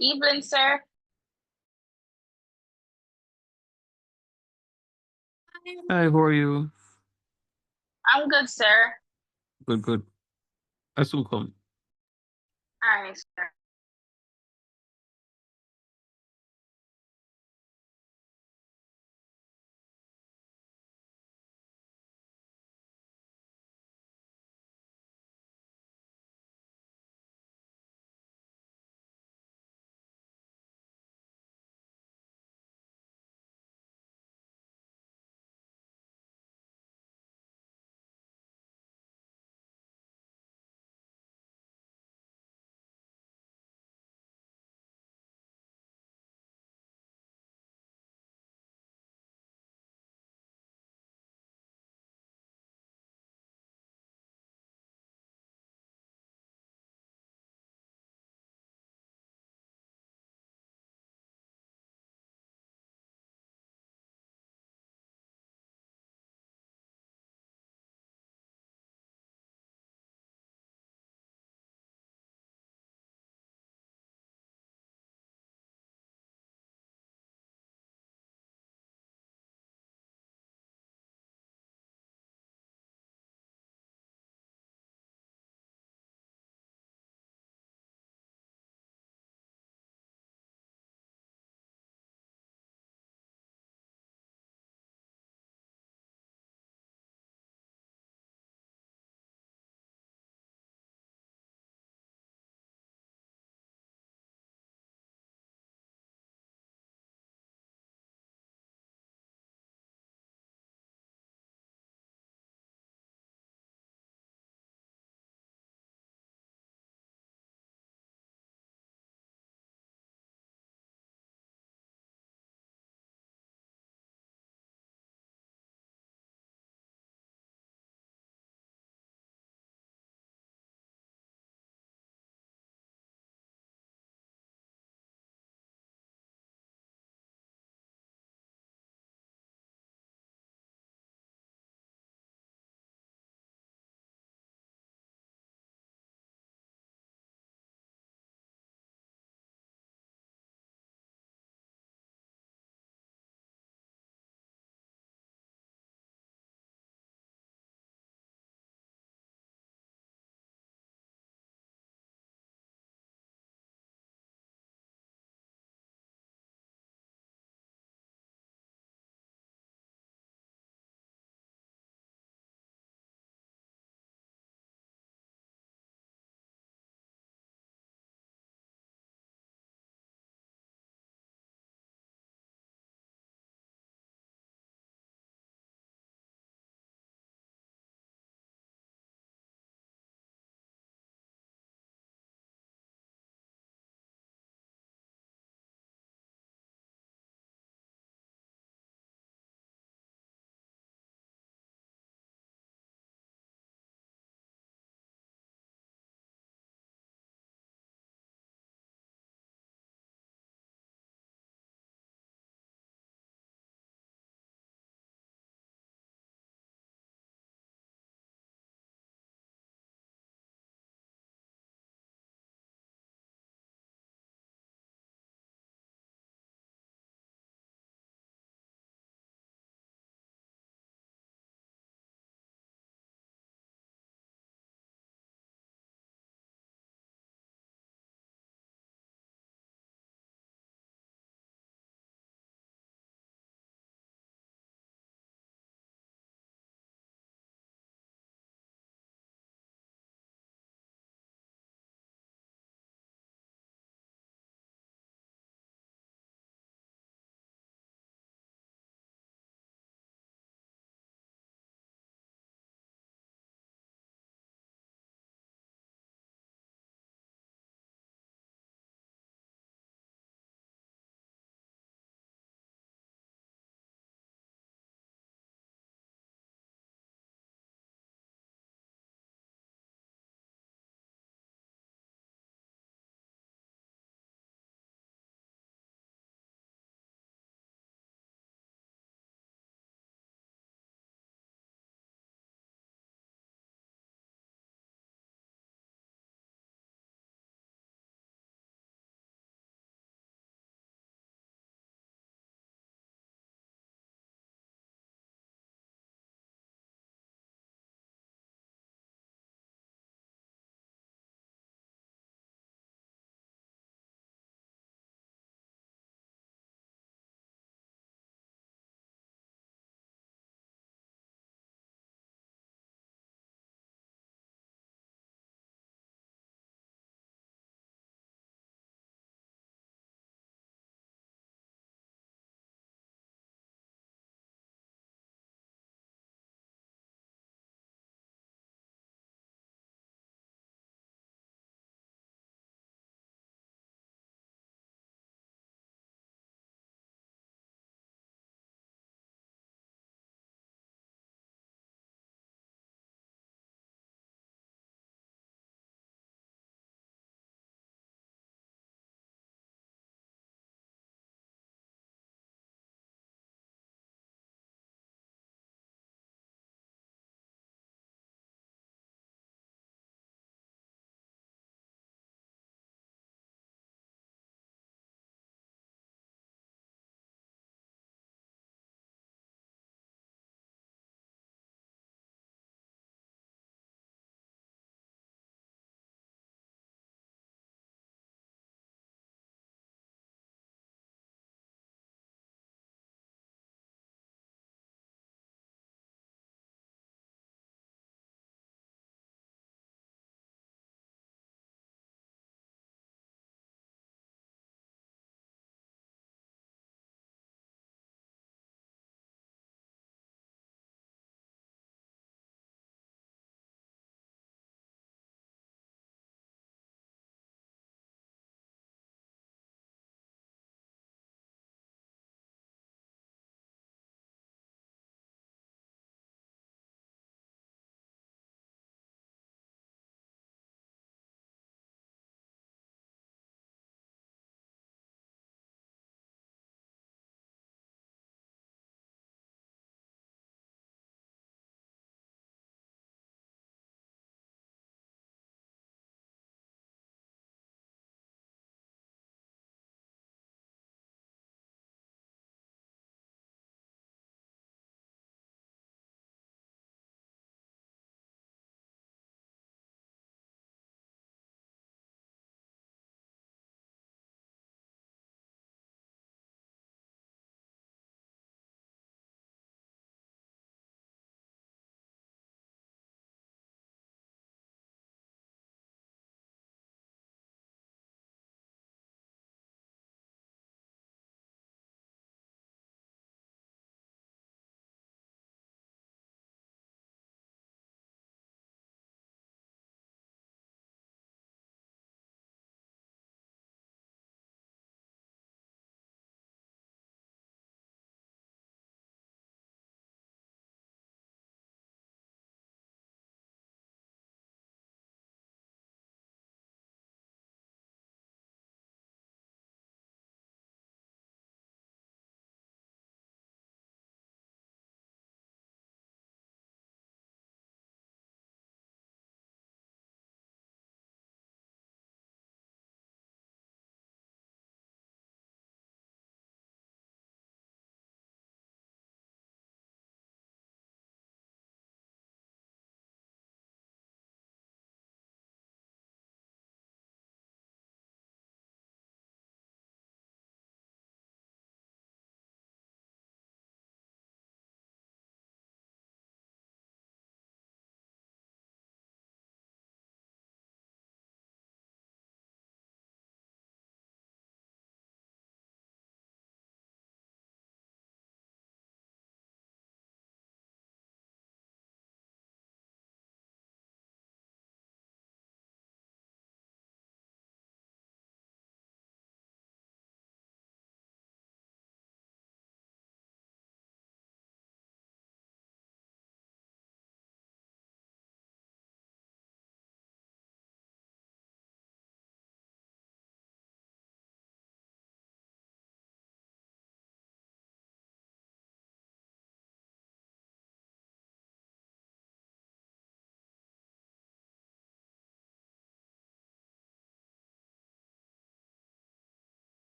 Evening, sir. Hi, how are you? I'm good, sir. Good, good. I still come. All right, sir.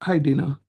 Hi, Dina.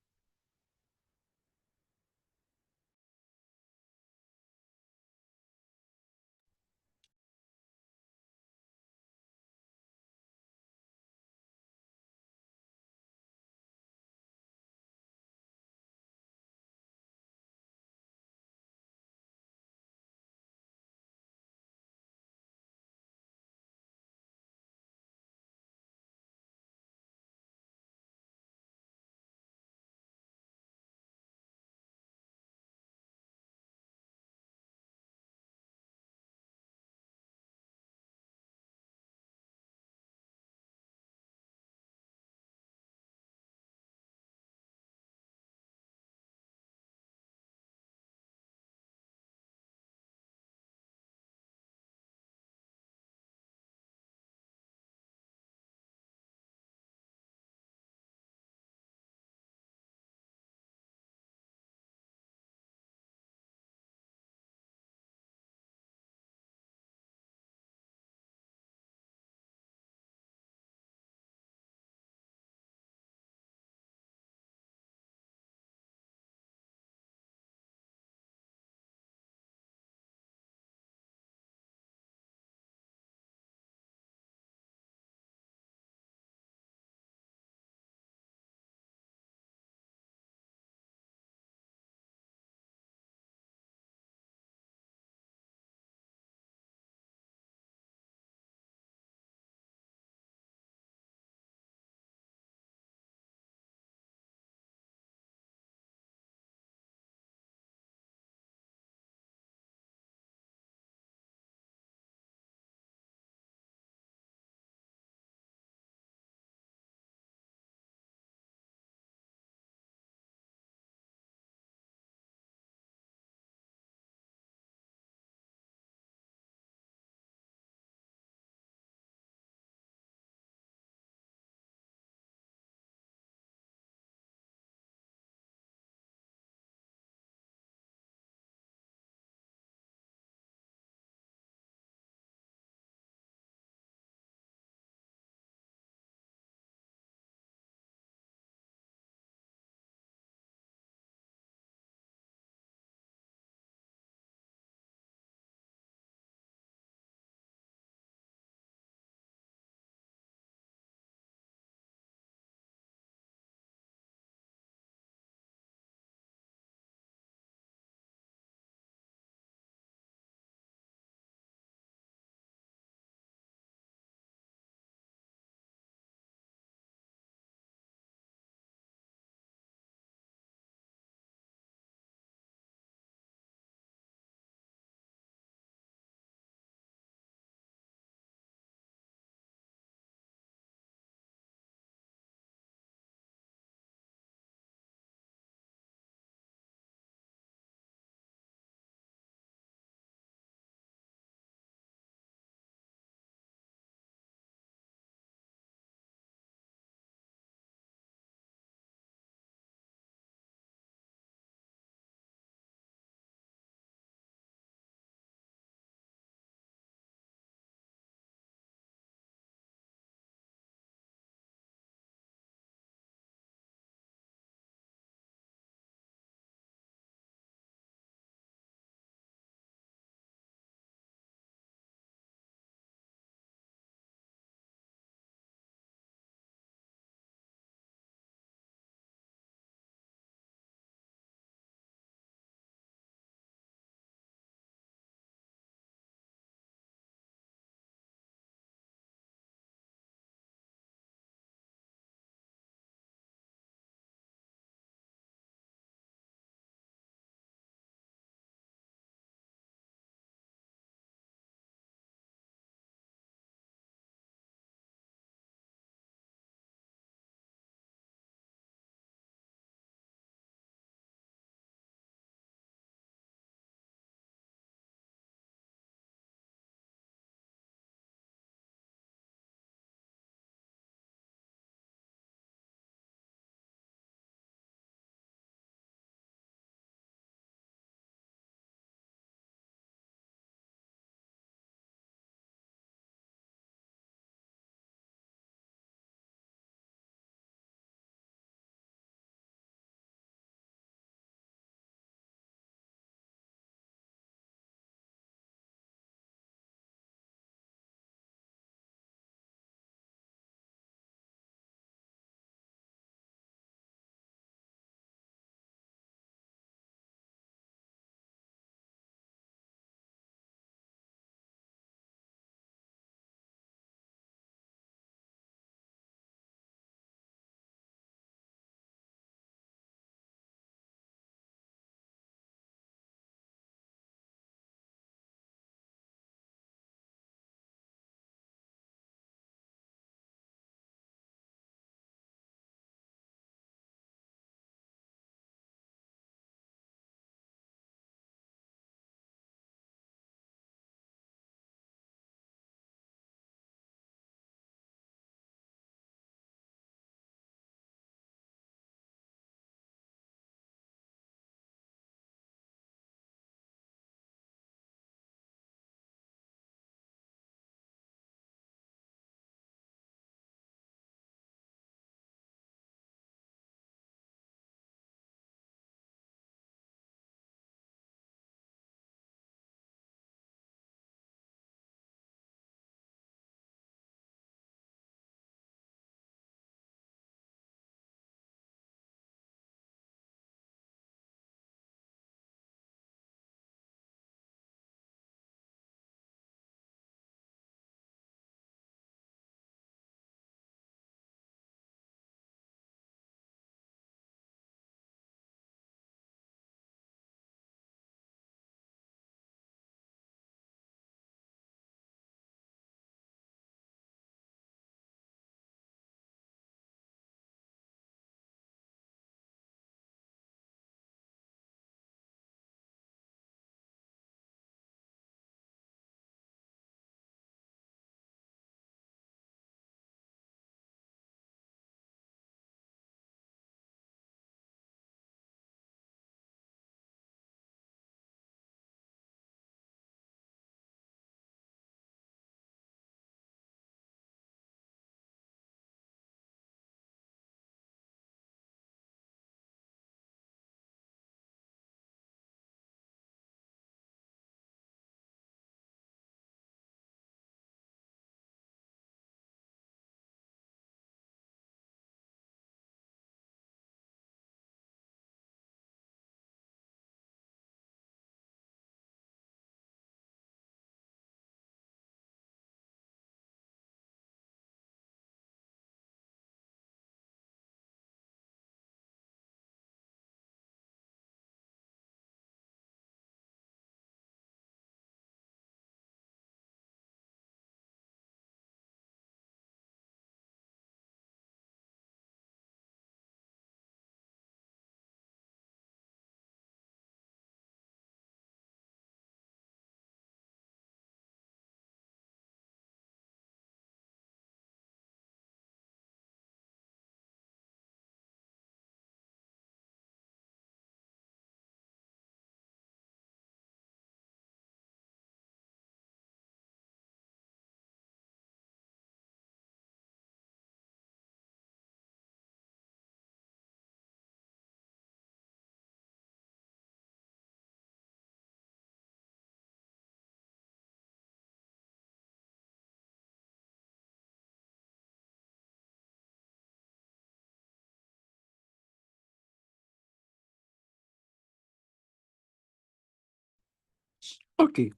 Okay,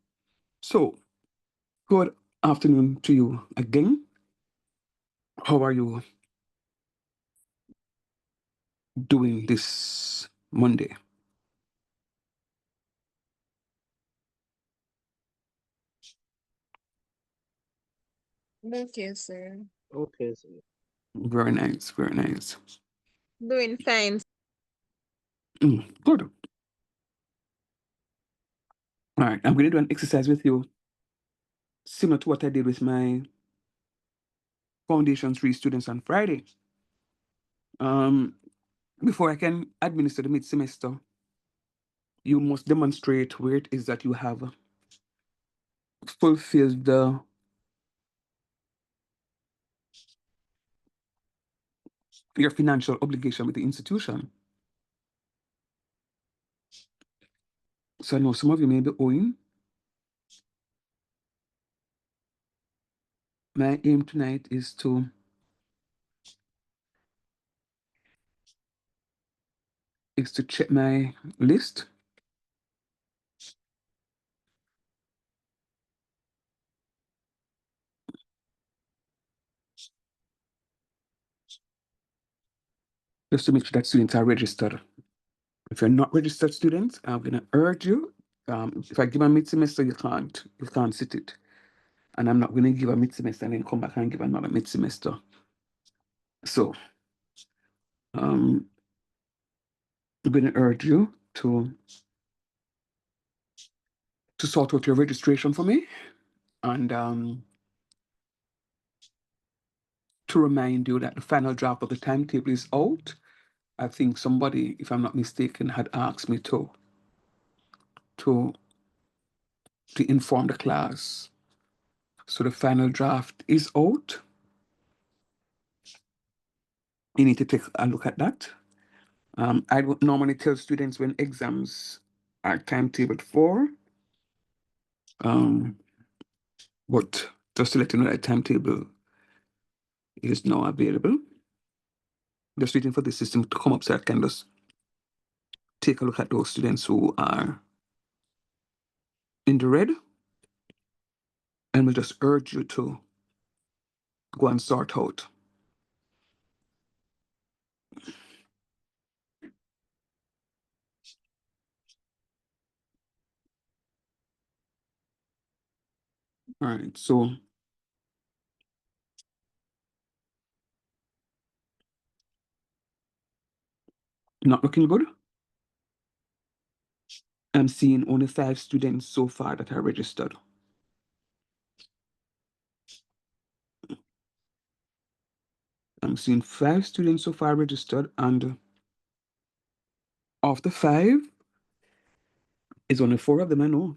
so good afternoon to you again. How are you doing this Monday? Okay, sir. Okay, sir. Very nice, very nice. Doing fine. Good. All right, I'm going to do an exercise with you similar to what I did with my Foundation 3 students on Friday. Um, Before I can administer the mid-semester, you must demonstrate where it is that you have fulfilled your financial obligation with the institution. So I know some of you may be owing. My aim tonight is to check my list just to make sure that students are registered. If you're not registered students, I'm gonna urge you. If I give a mid-semester, you can't sit it, and I'm not gonna give a mid-semester and then come back and give another mid-semester. So I'm gonna urge you to sort out your registration for me, and to remind you that the final draft of the timetable is out. I think somebody, if I'm not mistaken, had asked me to inform the class. So the final draft is out. You need to take a look at that. I would normally tell students when exams are timetabled for, um, but just to let you know that timetable is now available. Just waiting for the system to come up so I can just take a look at those students who are in the red, and we'll just urge you to go and sort out. All right, so not looking good. I'm seeing only 5 students so far that are registered. I'm seeing 5 students so far registered, and of the 5, it's only 4 of them I know.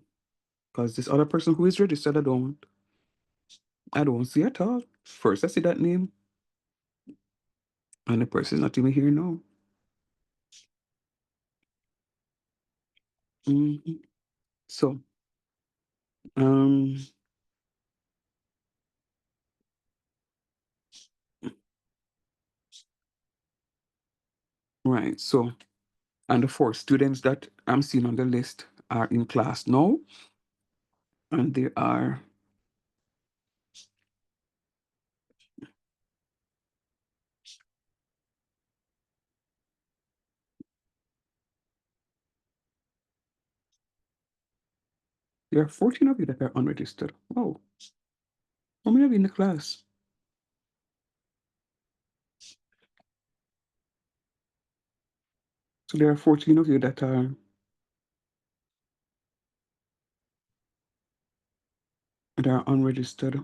Because this other person who is registered, I don't see at all. First I see that name, and the person is not even here now. Mhm. So, um, right. So, and the 4 students that I'm seeing on the list are in class now, and there are 14 of you that are unregistered. Oh, how many of you in the class? So there are 14 of you that are unregistered,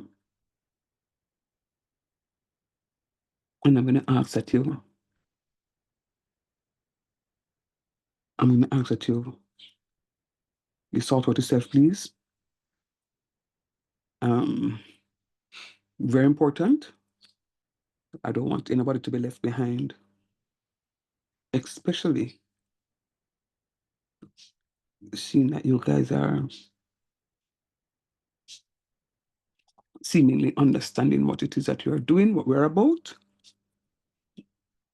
and I'm gonna ask that you sort out yourself, please. Um, Very important. I don't want anybody to be left behind, especially seeing that you guys are seemingly understanding what it is that you are doing, what we're about,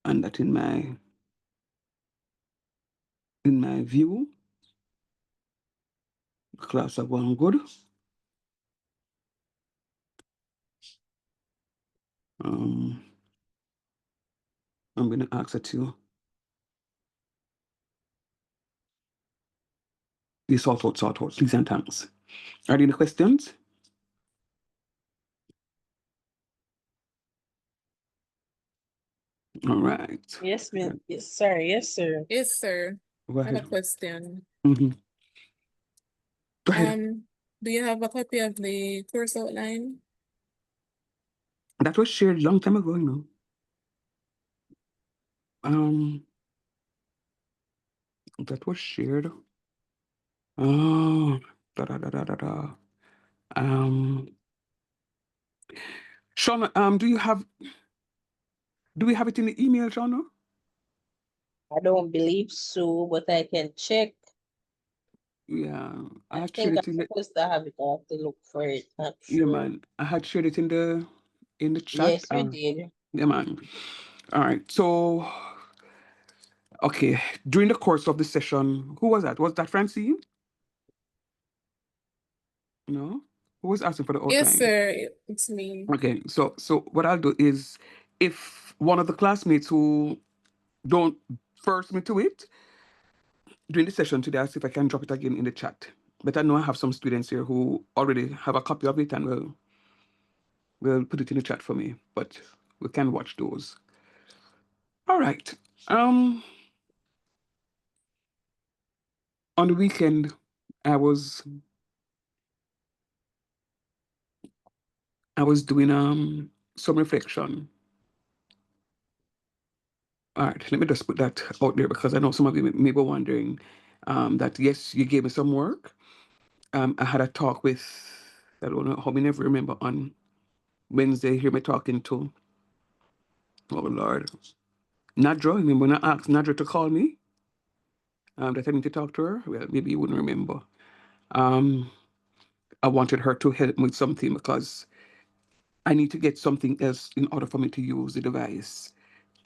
and that in my view, Class are going good. I'm going to ask it to you sort out, please and thanks. Are there any questions? All right. Yes, ma'am. Yes, sorry. Yes, sir. Yes, sir. Go I have a ahead. question. Mhm. Go ahead. Do you have a copy of the course outline? That was shared long time ago, you know. That was shared. Oh, da da da da da da. Shauna, do we have it in the email, Shauna? I don't believe so, but I can check. Yeah, I I had shared think it I'm in the, supposed to have it. I have to look for it. Not yeah, sure. man. I had shared it in the chat. Yes, you did. Yeah, man. All right. So, okay. During the course of the session, who was that? Was that Francine? No? Who was asking for the Yes, outline? sir. It's me. Okay. So what I'll do is, if one of the classmates who don't first me to it during the session today, I'll see if I can drop it again in the chat. But I know I have some students here who already have a copy of it and will put it in the chat for me. But we can watch those. All right. On the weekend, I was doing some reflection. All right, let me just put that out there because I know some of you may be wondering that yes, you gave me some work. I had a talk with, I don't know how many ever remember, on Wednesday. Hear me talking to, oh Lord, Nadra. Remember when I asked Nadra to call me that I need to talk to her? Well, maybe you wouldn't remember. I wanted her to help me with something because I need to get something else in order for me to use the device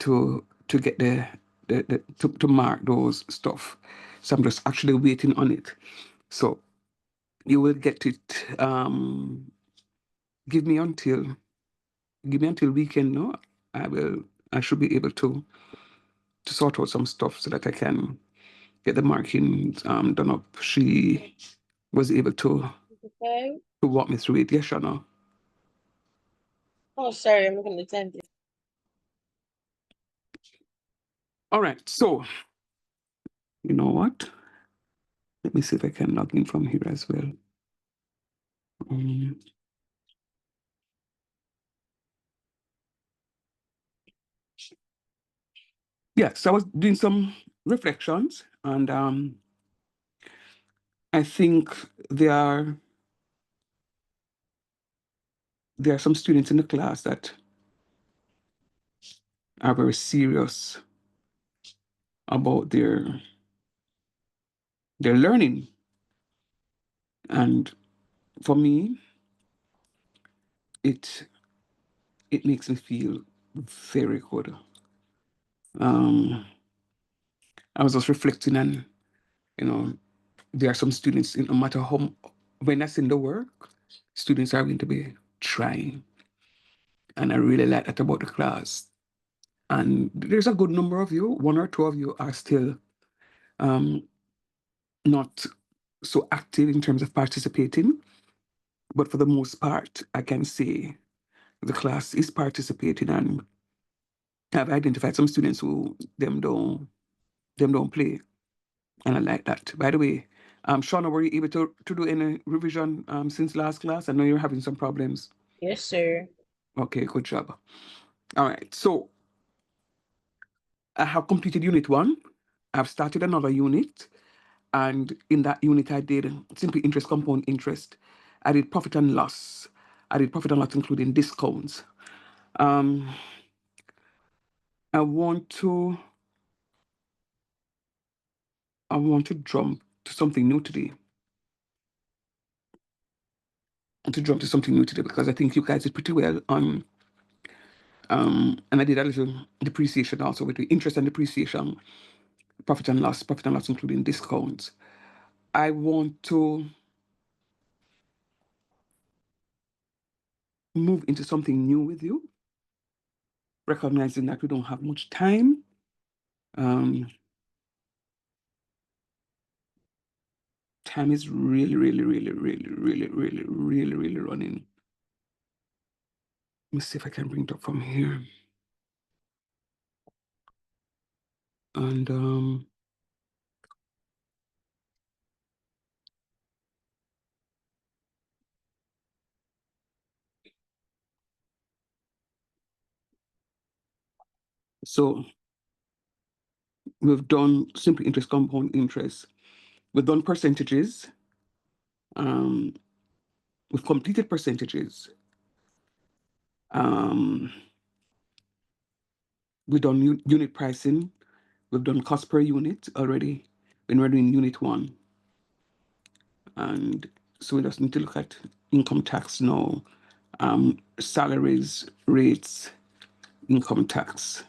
to get to mark those stuff. So I'm just actually waiting on it. So you will get it. Give me until weekend. No, I will. I should be able to sort out some stuff so that I can get the marking done up. She was able Okay. to walk me through it. Yes, Shana. Oh, sorry. I'm looking at the time. All right. So you know what? Let me see if I can log in from here as well. Um, yes, I was doing some reflections, and I think there are some students in the class that are very serious about their learning, and for me, it makes me feel very good. I was just reflecting, and you know, there are some students, no matter how when I send the work, students are going to be trying, and I really like that about the class. And there's a good number of you, one or two of you are still not so active in terms of participating. But for the most part, I can say the class is participating, and I've identified some students who them don't play. And I like that. By the way, Shauna, were you able to do any revision since last class? I know you're having some problems. Yes, sir. Okay, good job. All right. So I have completed unit 1. I've started another unit. And in that unit, I did simple interest, compound interest. I did profit and loss. I did profit and loss, including discounts. Um, I want to jump to something new today. Because I think you guys did pretty well on and I did a little depreciation also with the interest and depreciation, profit and loss, including discounts. I want to move into something new with you, recognizing that we don't have much time. Time is really running. Let me see if I can bring it up from here. And so we've done simple interest, compound interest. We've done percentages. We've completed percentages. We've done unit pricing. We've done cost per unit already when we're doing unit 1. And so we just need to look at income tax now, salaries, rates, income tax.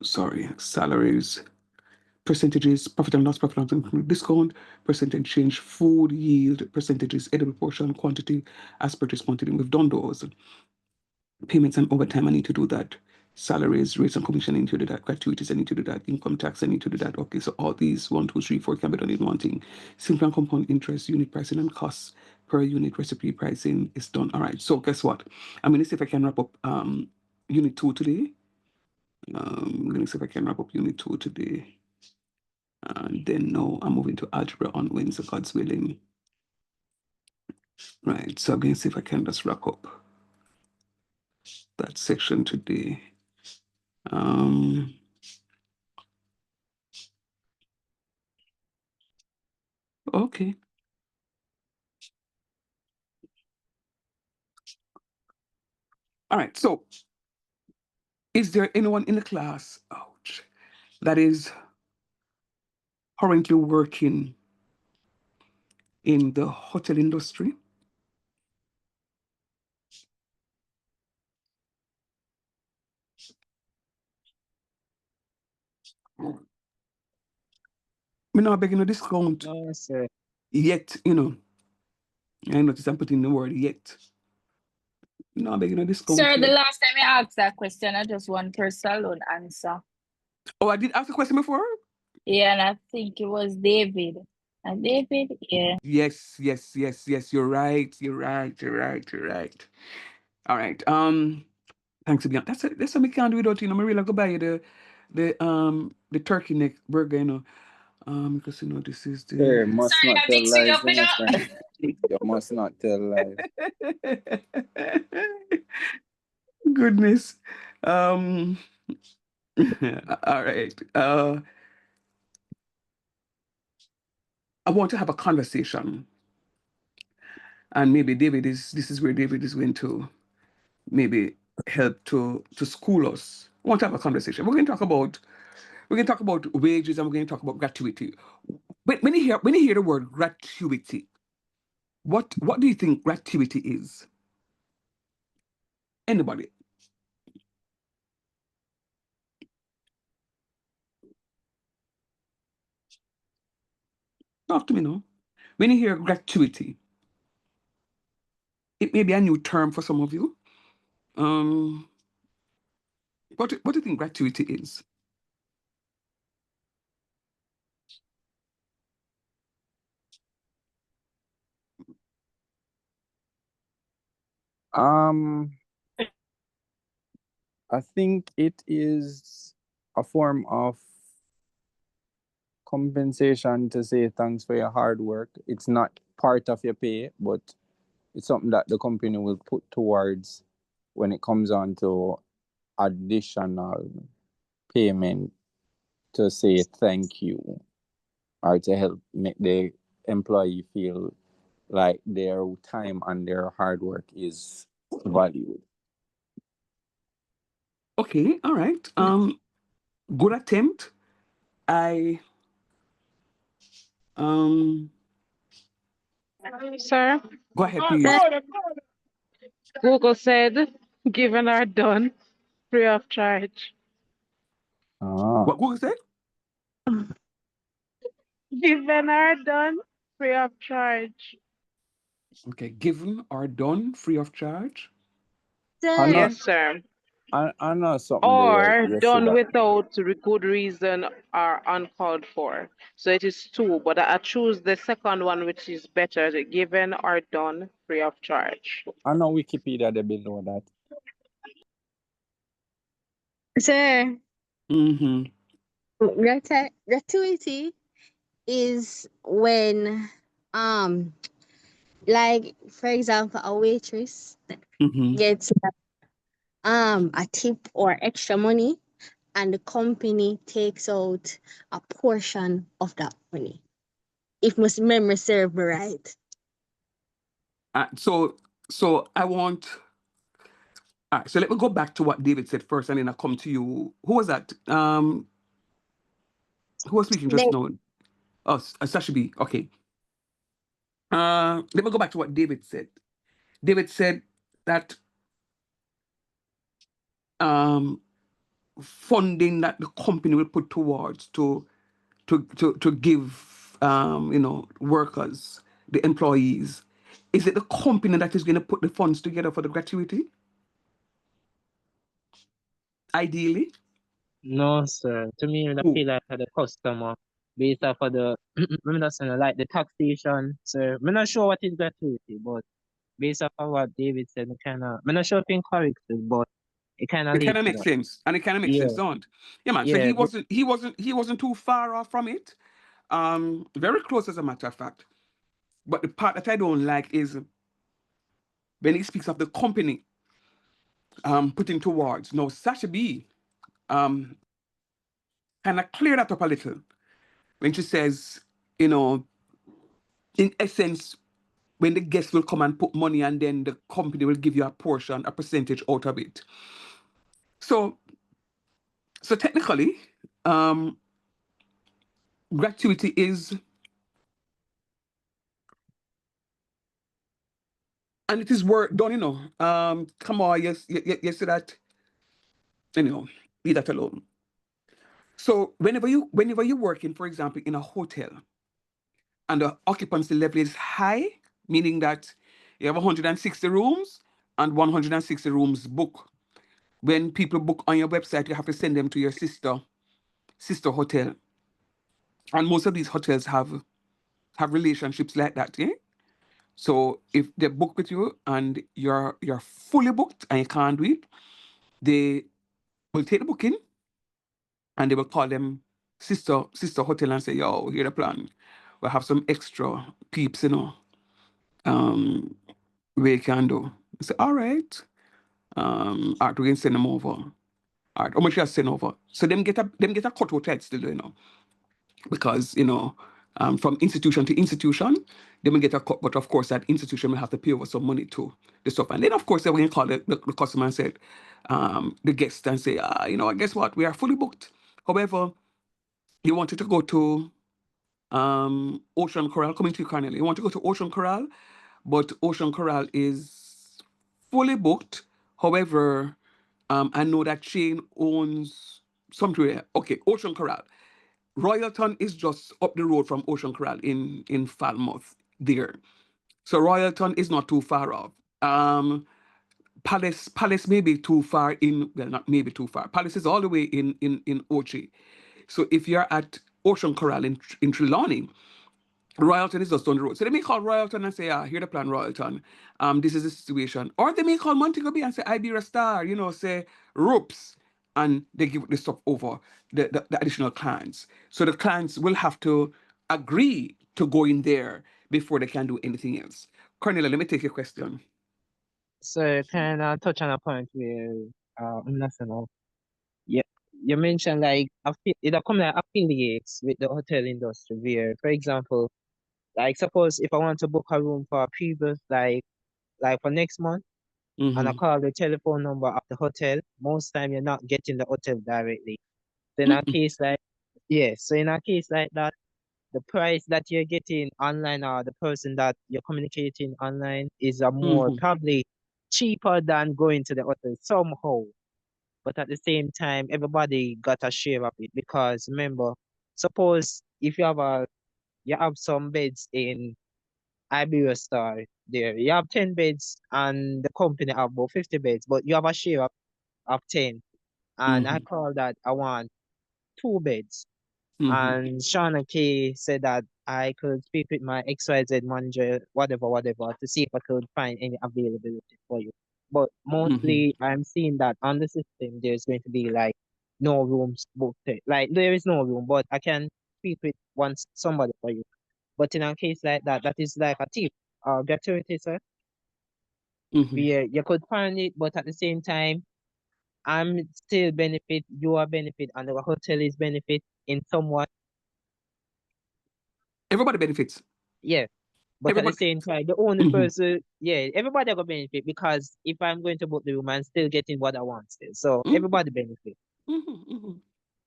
Salaries, percentages, profit and loss, including discount, percentage change, food yield, percentages, edible portion, quantity, as purchase quantity. We've done those. Payments and overtime, I need to do that. Salaries, rates and commission, I need to do that. Gratuities, I need to do that. Income tax, I need to do that. Okay, so all these 1, 2, 3, 4 can be done in one thing. Simple and compound interest, unit pricing and costs per unit, recipe pricing is done. All right, so guess what? I'm going to see if I can wrap up unit 2 today. I'm going to see if I can wrap up unit 2 today. And then now I'm moving to algebra on Wednesday, God's willing. Right, so I'm going to see if I can just wrap up that section today. Okay. All right, so is there anyone in the class, ouch, that is currently working in the hotel industry? We're not begging a discount No, sir. yet, you know. I notice I'm putting the word yet. We're not begging a discount Sir, the yet. last time I asked that question, I just one person alone answer. Oh, I did ask a question before? Yeah, and I think it was David. And David, yeah. Yes, you're right. All right. Thanks again. That's what we can't do without, you know. I really go buy you the turkey neck burger, you know. Because you know this is Sir, the must Sorry, not I tell mix it lies, up, you know, sir. You must not tell lies. goodness. All right. I want to have a conversation, and maybe this is where David is going to maybe help to school us. I want to have a conversation. We're going to talk about wages, and we're going to talk about gratuity. When you hear the word gratuity, what do you think gratuity is? Anybody? Talk to me now. When you hear gratuity, it may be a new term for some of you. What do you think gratuity is? I think it is a form of compensation to say thanks for your hard work. It's not part of your pay, but it's something that the company will put towards when it comes on to additional payment to say thank you or to help make the employee feel like their time and their hard work is valued. Okay, all right. Good attempt. I Sir, go ahead, please. Google said, given are done free of charge. What Google said? Given are done free of charge. Okay, given or done free of charge. I know, Yes, sir. I know something there. Or You see done that. without good reason or uncalled for. So it is two, but I choose the second one, which is better, the given or done free of charge. I know Wikipedia they below that. Sir, Mm-hmm. gratuity is when, um, like for example, a waitress Mm-hmm. gets a tip or extra money, and the company takes out a portion of that money. If my memory serve me right. So I want. So let me go back to what David said first, and then I come to you. Who was that? Who was speaking just Then now? Oh, Sashi B. Okay. Let me go back to what David said. David said that um, funding that the company will put towards to give workers, the employees, is it the company that is going to put the funds together for the gratuity? Ideally, No, sir. To me, I who? feel like for the customer, based off of the, I'm not saying like the taxation, sir. I'm not sure what is gratuity, but based off of what David said, I'm not sure if it's correct, sir, but it kind of It kind leads of to makes that. sense, and it kind of makes sense, Yeah, don't? Yeah, man. So yeah, he wasn't too far off from it. Very close as a matter of fact. But the part that I don't like is when he speaks of the company putting towards. No, Sasha B um kind of clear that up a little when she says, you know, in essence, when the guest will come and put money and then the company will give you a portion, a percentage out of it. So technically, um, gratuity is, and it is work done, come on, you see that, leave that alone. So whenever you're working, for example, in a hotel and the occupancy level is high, meaning that you have 160 rooms and 160 rooms book. When people book on your website, you have to send them to your sister hotel. And most of these hotels have relationships like that, yeah? So if they book with you and you're fully booked and you can't do it, they will take the booking and they will call them sister hotel and say, yo, here the plan. We'll have some extra peeps, um, we can do. I say, all right. All right, we can send them over. All right, how much you send over? So them get a cut out right still, because from institution to institution, they will get a cut, but of course that institution will have to pay over some money to the stuff. And then of course they will call the customer and say, the guest and say, guess what? We are fully booked. However, you wanted to go to Ocean Corral, coming to you, Cornell. You want to go to Ocean Corral, but Ocean Corral is fully booked. However, I know that chain owns somewhere. Okay, Ocean Corral. Royalton is just up the road from Ocean Corral in Falmouth there. So Royalton is not too far off. Palace may be too far in, well, not maybe too far. Palace is all the way in Ochi. So if you're at Ocean Corral in Trelawney, Royalton is just down the road. So they may call Royalton and say, here the plan, Royalton. This is the situation. Or they may call Montego Bay and say, Iberia Star, say Ropes. And they give the stuff over the additional clients. So the clients will have to agree to go in there before they can do anything else. Cornelia, let me take your question. so kind of touch on a point where, I'm not saying, yeah, you mentioned like, it come like affiliates with the hotel industry where, for example, like suppose if I want to book a room for a previous, like for next month, and I Mm-hmm. call the telephone number of the hotel, most time you're not getting the hotel directly. So in a case like, yeah, so in a case like that, the price that you're getting online or the person that you're communicating online is a more Mm-hmm. probably cheaper than going to the hotel somehow. But at the same time, everybody got a share of it because remember, suppose if you have some beds in Iberia Star there. You have 10 beds and the company have about 50 beds, but you have a share of 10. And I Mhm. call that I want 2 beds. Mhm. And Shauna K said that I could speak with my XYZ manager, whatever, to see if I could find any availability for you. But Mhm. mostly I'm seeing that on the system there's going to be like no rooms booked. Like there is no room, but I can speak with somebody for you. But in a case like that, that is like a tip or gratuity, sir. Mhm. Where you could find it, but at the same time, I'm still benefit, you are benefit, and the hotel is benefit in somewhat. Everybody benefits. Yeah. But at the Everybody. same time, the only Mhm. person, yeah, everybody gonna benefit because if I'm going to book the room, I'm still getting what I want still. So Mhm. everybody benefit. Mhm. Mhm.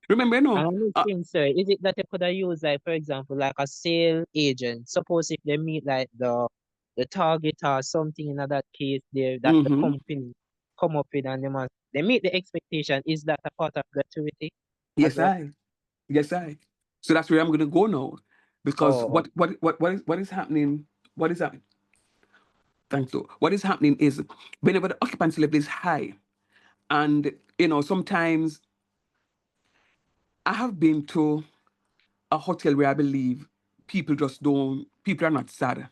Remember, you know, And I'm thinking, sir, is it that you could have used like, for example, like a sale agent? Suppose if they meet like the target or something in that case there that the mhm. company come up with and they meet the expectation, is that a part of gratuity as Yes, well? yes, I. So that's where I'm going to go now, because Oh, what is happening? What is happening? Thanks. So what is happening is whenever the occupancy level is high, and sometimes I have been to a hotel where I believe people are not sad.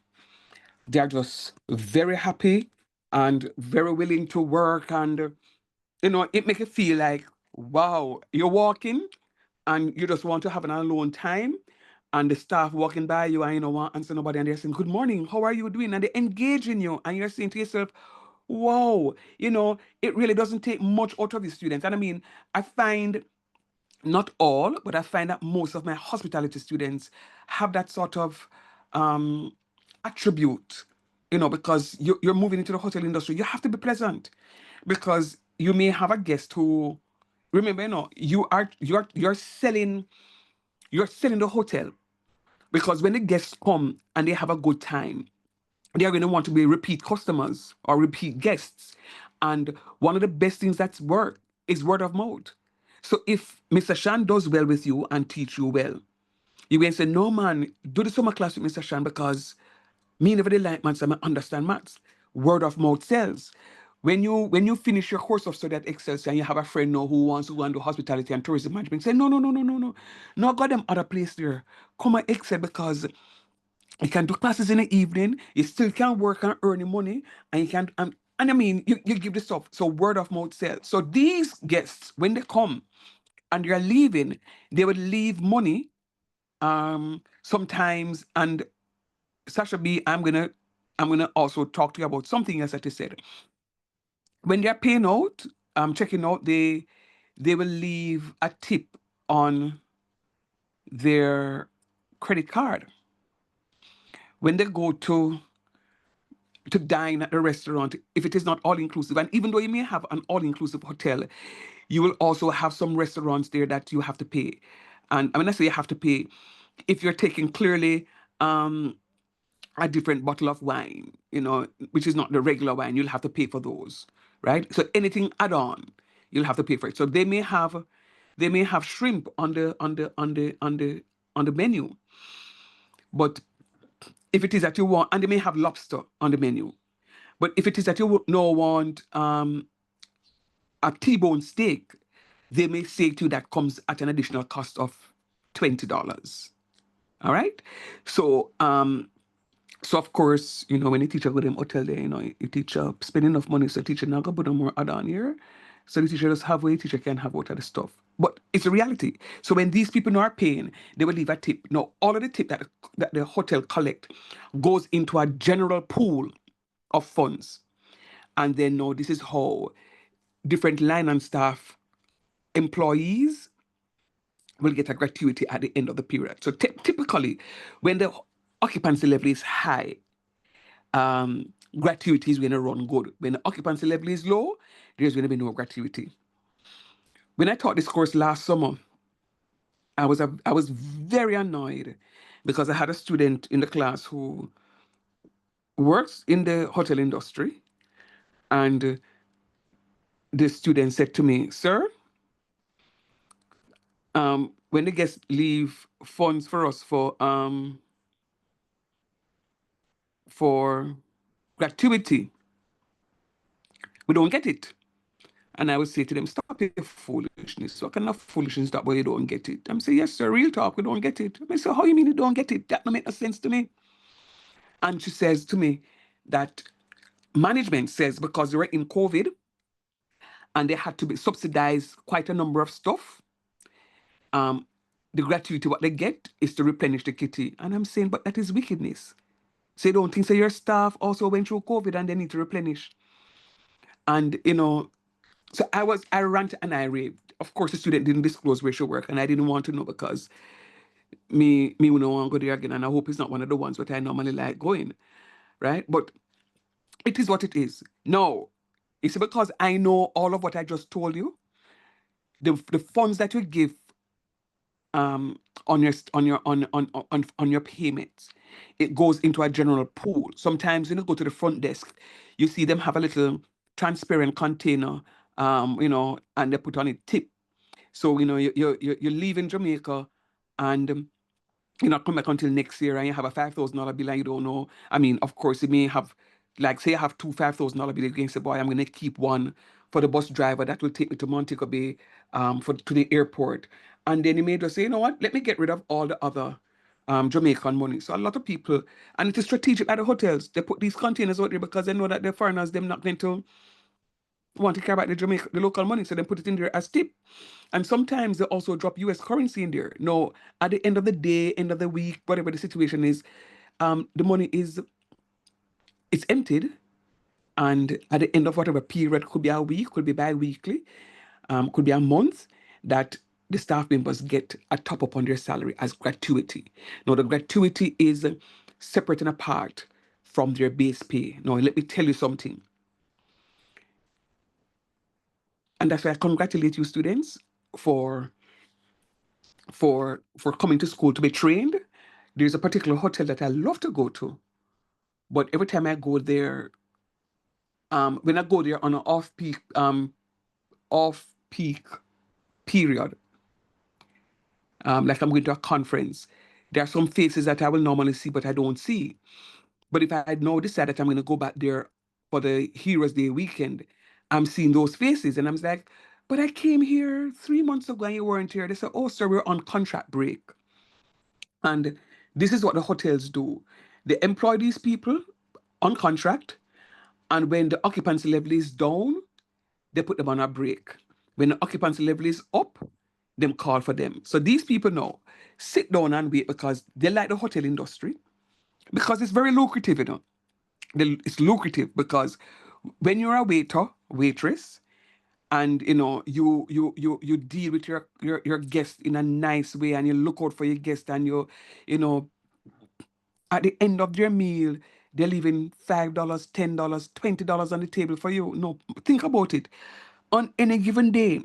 They are just very happy and very willing to work, and it makes you feel like, wow, you're walking and you just want to have an alone time, and the staff walking by you and you don't want to answer nobody, and they're saying, good morning, how are you doing? And they engage in you, and you're saying to yourself, wow, it really doesn't take much out of the students. And I mean, I find not all, but I find that most of my hospitality students have that sort of um, attribute, because you're moving into the hotel industry. You have to be pleasant, because you may have a guest who, remember, you're selling the hotel, because when the guests come and they have a good time, they are going to want to be repeat customers or repeat guests. And one of the best things that's work is word of mouth. So if Mr. Shan does well with you and teach you well, you can say, no man, do the summer class with Mr. Shan, because me never did like maths, I understand maths. Word of mouth sells. When you finish your course of study at Excelsior and you have a friend now who wants to go and do hospitality and tourism management, say, no, no, no, no, no, no. No, got them other place there. Come at Excel, because you can do classes in the evening, you still can work and earn your money, and you can and I mean you give the stuff. So word of mouth sells. So these guests, when they come and they're leaving, they would leave money sometimes. And Sasha B, I'm gonna also talk to you about something else that you said. When they're paying out, checking out, they will leave a tip on their credit card. When they go to dine at the restaurant, if it is not all inclusive, and even though you may have an all inclusive hotel, you will also have some restaurants there that you have to pay. And I mean, I say you have to pay if you're taking clearly a different bottle of wine, which is not the regular wine, you'll have to pay for those, right? So anything add on, you'll have to pay for it. So they may have shrimp on the menu, but if it is that you want, and they may have lobster on the menu. But if it is that you would no want a T-bone steak, they may say to you that comes at an additional cost of $20. All right. So of course, when the teacher go to them hotel there, you teacher spend enough money, so teacher not gonna put no more add on here. So the teacher just have what the teacher can have out of the stuff. But it's a reality. So when these people are paying, they will leave a tip. Now, all of the tip that the hotel collect goes into a general pool of funds. And then now this is how different line and staff employees will get a gratuity at the end of the period. So typically, when the occupancy level is high, gratuity is going to run good. When the occupancy level is low, there's going to be no gratuity. When I taught this course last summer, I was very annoyed because I had a student in the class who works in the hotel industry, and the student said to me, "Sir, when the guests leave funds for us for gratuity, we don't get it. And I would say to them, stop your foolishness. What kind of foolishness that way you don't get it? I'm saying, yes, sir, real talk, we don't get it. I say, how you mean you don't get it? That don't make no sense to me. And she says to me that management says because they were in COVID and they had to be subsidize quite a number of stuff, the gratuity what they get is to replenish the kitty. And I'm saying, but that is wickedness. So you don't think so your staff also went through COVID and they need to replenish. And so I rant and I raved. Of course, the student didn't disclose where she worked, and I didn't want to know because me would not want to go there again. And I hope it's not one of the ones that I normally like going, right? But it is what it is. No, it's because I know all of what I just told you. The funds that you give on your payments, it goes into a general pool. Sometimes when you go to the front desk, you see them have a little transparent container, and they put on a tip. So you leave in Jamaica, and you're not come back until next year, and you have a $5,000 bill, and you don't know. I mean, of course, you may have, like, say, I have two $5,000 bills against the boy. I'm gonna keep one for the bus driver that will take me to Montego Bay, to the airport, and then you may just say, you know what, let me get rid of all the other Jamaican money. So a lot of people, and it is strategic at the hotels. They put these containers out there because they know that the foreigners, them not going to want to care about the local money, so they put it in there as tip. And sometimes they also drop US currency in there. No, at the end of the day, end of the week, whatever the situation is, the money it's emptied. And at the end of whatever period, could be a week, could be bi-weekly, could be a month, that the staff members get a top up on their salary as gratuity. Now, the gratuity is separate and apart from their base pay. Now, let me tell you something. And that's why I congratulate you, students, for coming to school to be trained. There's a particular hotel that I love to go to, but every time I go there, when I go there on an off-peak period, like I'm going to a conference, there are some faces that I will normally see, but I don't see. But if I now decide that I'm going to go back there for the Heroes Day weekend, I'm seeing those faces, and I'm like, but I came here 3 months ago and you weren't here. They said, oh, sir, we're on contract break. And this is what the hotels do. They employ these people on contract, and when the occupancy level is down, they put them on a break. When the occupancy level is up, them call for them. So these people now sit down and wait because they like the hotel industry, because it's very lucrative, It's lucrative because when you're a waiter, waitress, and you deal with your guest in a nice way, and you look out for your guest, and you know at the end of their meal, they're leaving $5, $10, $20 on the table for you. No, think about it. On any given day,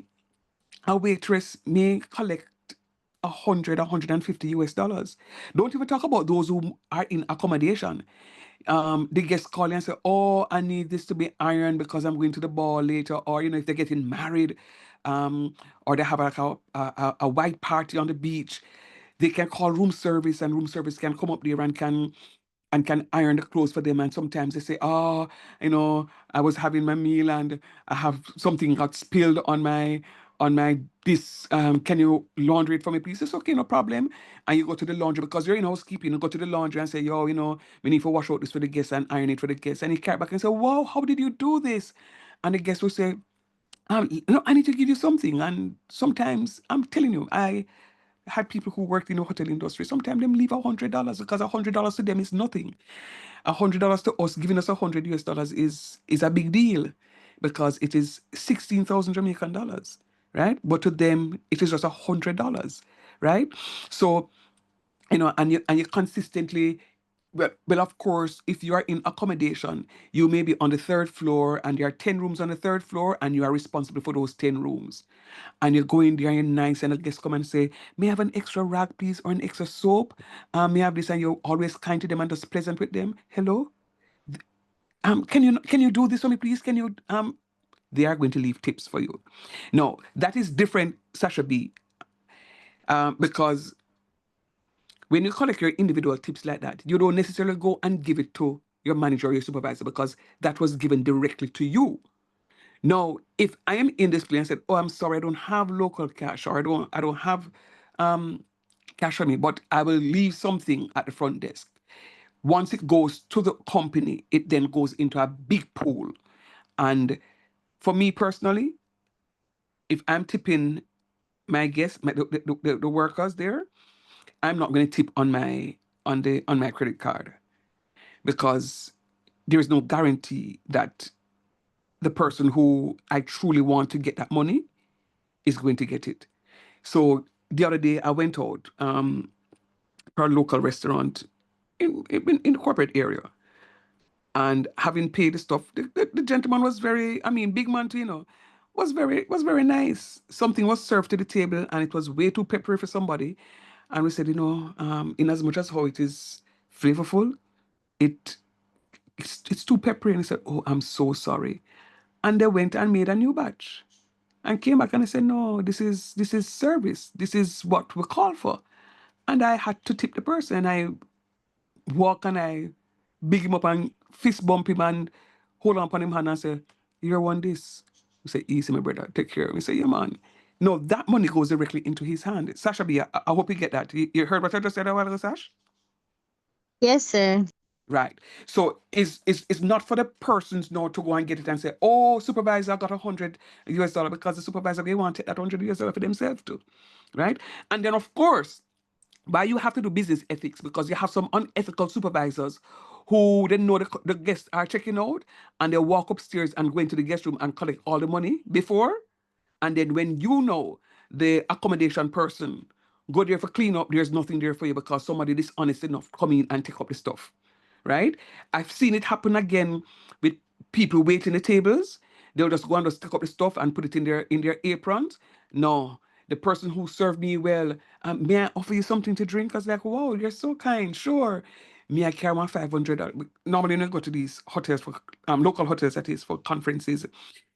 a waitress may collect 150 US dollars. Don't even talk about those who are in accommodation. The guests call and say, oh, I need this to be ironed because I'm going to the ball later. Or, if they're getting married, or they have like a white party on the beach, they can call room service, and room service can come up there and can iron the clothes for them. And sometimes they say, oh, I was having my meal and I have something got spilled on my this. Can you laundry it for me, please? It's okay, no problem. And you go to the laundry because you're in housekeeping. You go to the laundry and say, yo, we need to wash out this for the guests and iron it for the guests. And you carry back and say, wow, how did you do this? And the guest will say, I need to give you something. And sometimes I'm telling you, I had people who worked in the hotel industry. Sometimes them leave $100 because $100 to them is nothing. $100 to us, giving us 100 US dollars is a big deal, because it is 16,000 Jamaican dollars, right? But to them, it is just $100, right? So, and you consistently, well, of course, if you are in accommodation, you may be on the third floor, and there are 10 rooms on the third floor, and you are responsible for those 10 rooms. And you go in there and you're nice, and a guest come and say, may I have an extra rag, please, or an extra soap? May I have this? And you're always kind to them and just pleasant with them. Hello? Can you do this for me, please? Can you they are going to leave tips for you. No, that is different, Sasha B. Because when you collect your individual tips like that, you don't necessarily go and give it to your manager or your supervisor, because that was given directly to you. Now, if I am in this place and said, "Oh, I'm sorry, I don't have local cash, or I don't have cash on me, but I will leave something at the front desk." Once it goes to the company, it then goes into a big pool. And for me personally, if I'm tipping my guests, the workers there, I'm not going to tip on my credit card, because there is no guarantee that the person who I truly want to get that money is going to get it. So the other day I went out for a local restaurant in the corporate area, and having paid the stuff, the gentleman was very, I mean, big man too, was very nice. Something was served to the table and it was way too peppery for somebody, and we said, in as much as how it is flavorful, it it's too peppery. And he said, "Oh, I'm so sorry." And they went and made a new batch and came back and I said, "No, this is service. This is what we call for." And I had to tip the person. I walk and I big him up and fist bump him and hold on upon him hand and say, "You're one this." We say, "Easy, my brother, take care." We say, "Yeah, man." No, that money goes directly into his hand. Sasha B, I hope you get that. You heard what I just said a while ago, Sash? Yes, sir. Right. So it's not for the persons now to go and get it and say, "Oh, supervisor got $100 because the supervisor they want to take that $100 for themselves too." Right. And then of course, why you have to do business ethics, because you have some unethical supervisors who didn't know the guests are checking out, and they walk upstairs and go into the guest room and collect all the money before, and then when the accommodation person, go there for clean up, there's nothing there for you because somebody dishonest enough come in and take up the stuff. Right? I've seen it happen again with people waiting the tables. They'll just go and just take up the stuff and put it in their aprons. No, the person who served me well, "May I offer you something to drink?" I was like, "Wow, you're so kind. Sure." Me, I carry my $500. Normally, when I go to these hotels for local hotels, that is for conferences,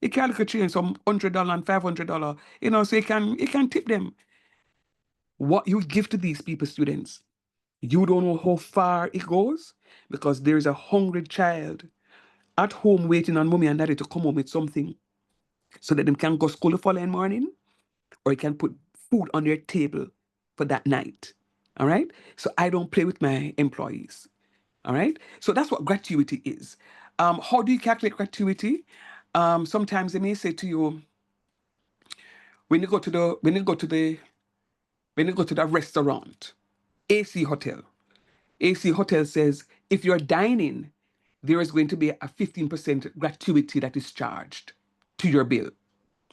you can look at you in some $100 and $500, so you can tip them. What you give to these people, students, you don't know how far it goes, because there is a hungry child at home waiting on mommy and daddy to come home with something so that they can go school the following morning, or you can put food on their table for that night. All right. So I don't play with my employees. All right. So that's what gratuity is. How do you calculate gratuity? Sometimes they may say to you, when you go to the restaurant, AC Hotel. AC Hotel says if you're dining, there is going to be a 15% gratuity that is charged to your bill.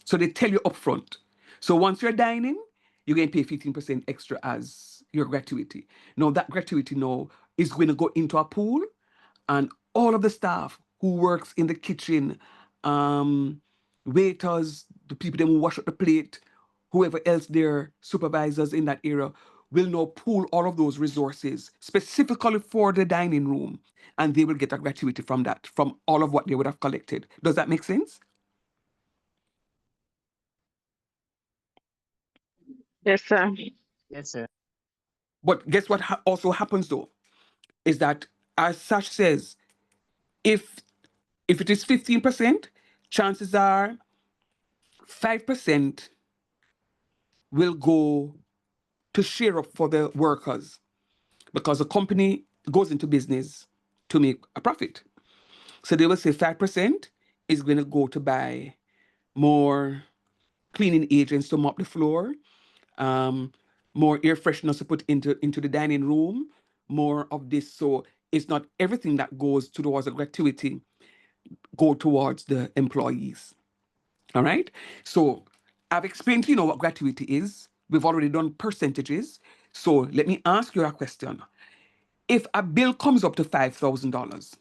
So they tell you upfront. So once you're dining, you're going to pay 15% extra as your gratuity. Now that gratuity now is going to go into a pool, and all of the staff who works in the kitchen, um, waiters, the people who wash up the plate, whoever else their supervisors in that area, will now pool all of those resources specifically for the dining room, and they will get a gratuity from that, from all of what they would have collected. Does that make sense? Yes, sir. Yes, sir. But guess what also happens though, is that, as Sash says, if it is 15%, chances are 5% will go to share up for the workers, because the company goes into business to make a profit. So they will say 5% is going to go to buy more cleaning agents to mop the floor, um, more air fresheners to put into the dining room, more of this. So it's not everything that goes towards a gratuity go towards the employees. All right. So I've explained to you what gratuity is. We've already done percentages. So let me ask you a question. If a bill comes up to $5,000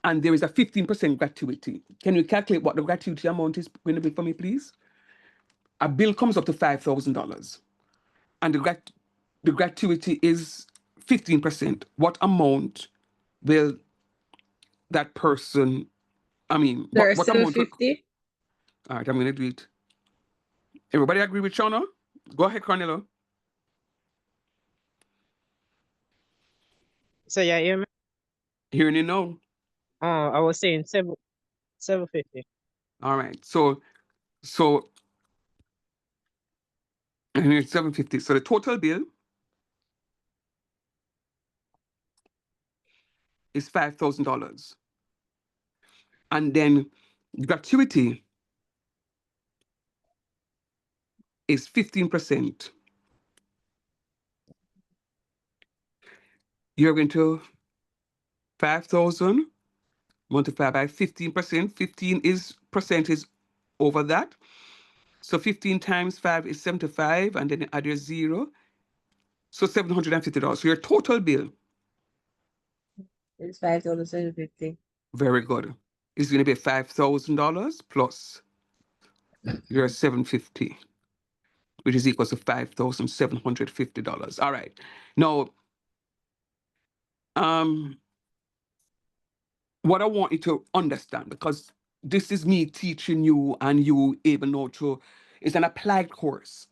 and there is a 15% gratuity, can you calculate what the gratuity amount is going to be for me, please? A bill comes up to $5,000 and the gratuity is 15%. What amount will that person, I mean, what amount will, 750. all right, I'm going to do it. Everybody agree with Shauna? Go ahead, Cornello. So yeah, hear me? Hearing you now. I was saying 750. All right. So and here's 750. So the total bill is $5,000. And then gratuity is 15%. You're going to 5,000 multiplied by 15%. 15 is percent is over that. So 15 times 5 is 75, and then you add your zero. So $750. So your total bill, It's 5,750. very good, is going to be $5,000 plus your 750, which is equal to $5,750. All right. Now, what I want you to understand, because this is me teaching you and you able now to, it's an applied course.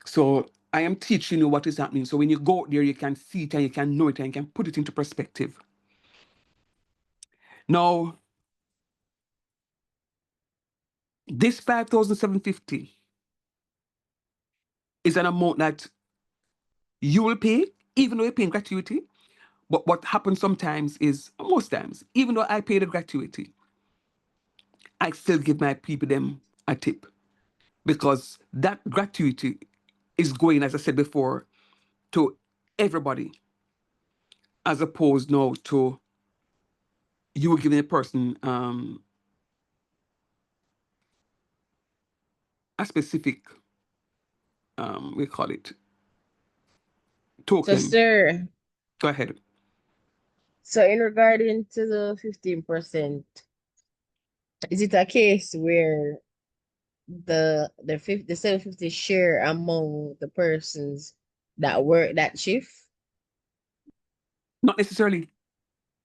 So I am teaching you what is happening. So when you go out there, you can see it and you can know it and you can put it into perspective. Now, this 5,750 is an amount that you will pay, even though you're paying gratuity. But what happens sometimes is, most times, even though I pay the gratuity, I still give my people them a tip, because that gratuity is going, as I said before, to everybody, as opposed now to you giving a person a specific, we call it, So, token. sir, Go ahead. so in regarding to the 15%, is it a case where the 750 share among the persons that work that shift? Not necessarily.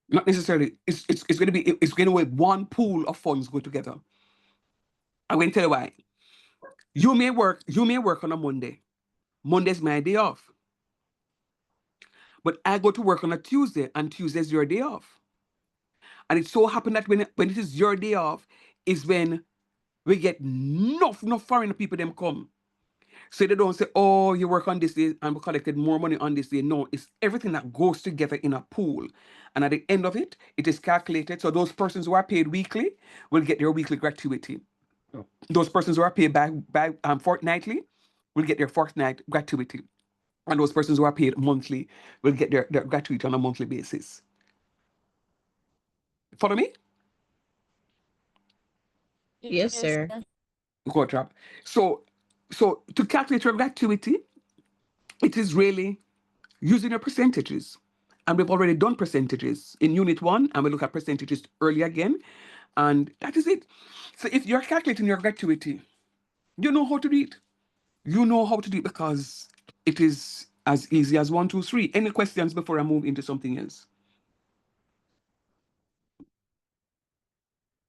Not necessarily. It's going to be, it's going to be one pool of funds go together. I'm going to tell you why. You may work on a Monday. Monday's my day off. But I go to work on a Tuesday, and Tuesday's your day off. And it so happened that when it is your day off, is when we get enough foreign people them come. So they don't say, oh, you work on this day and we collected more money on this day. No, it's everything that goes together in a pool. And at the end of it, it is calculated. So those persons who are paid weekly will get their weekly gratuity. Those persons who are paid by fortnightly will get their fortnight gratuity. And those persons who are paid monthly will get their gratuity on a monthly basis. Follow me? Yes, sir. Go drop. So to calculate your gratuity, it is really using your percentages. And we've already done percentages in unit 1, and we look at percentages early again. And that is it. So if you're calculating your gratuity, you know how to do it. You know how to do it because it is as easy as 1, 2, 3. Any questions before I move into something else?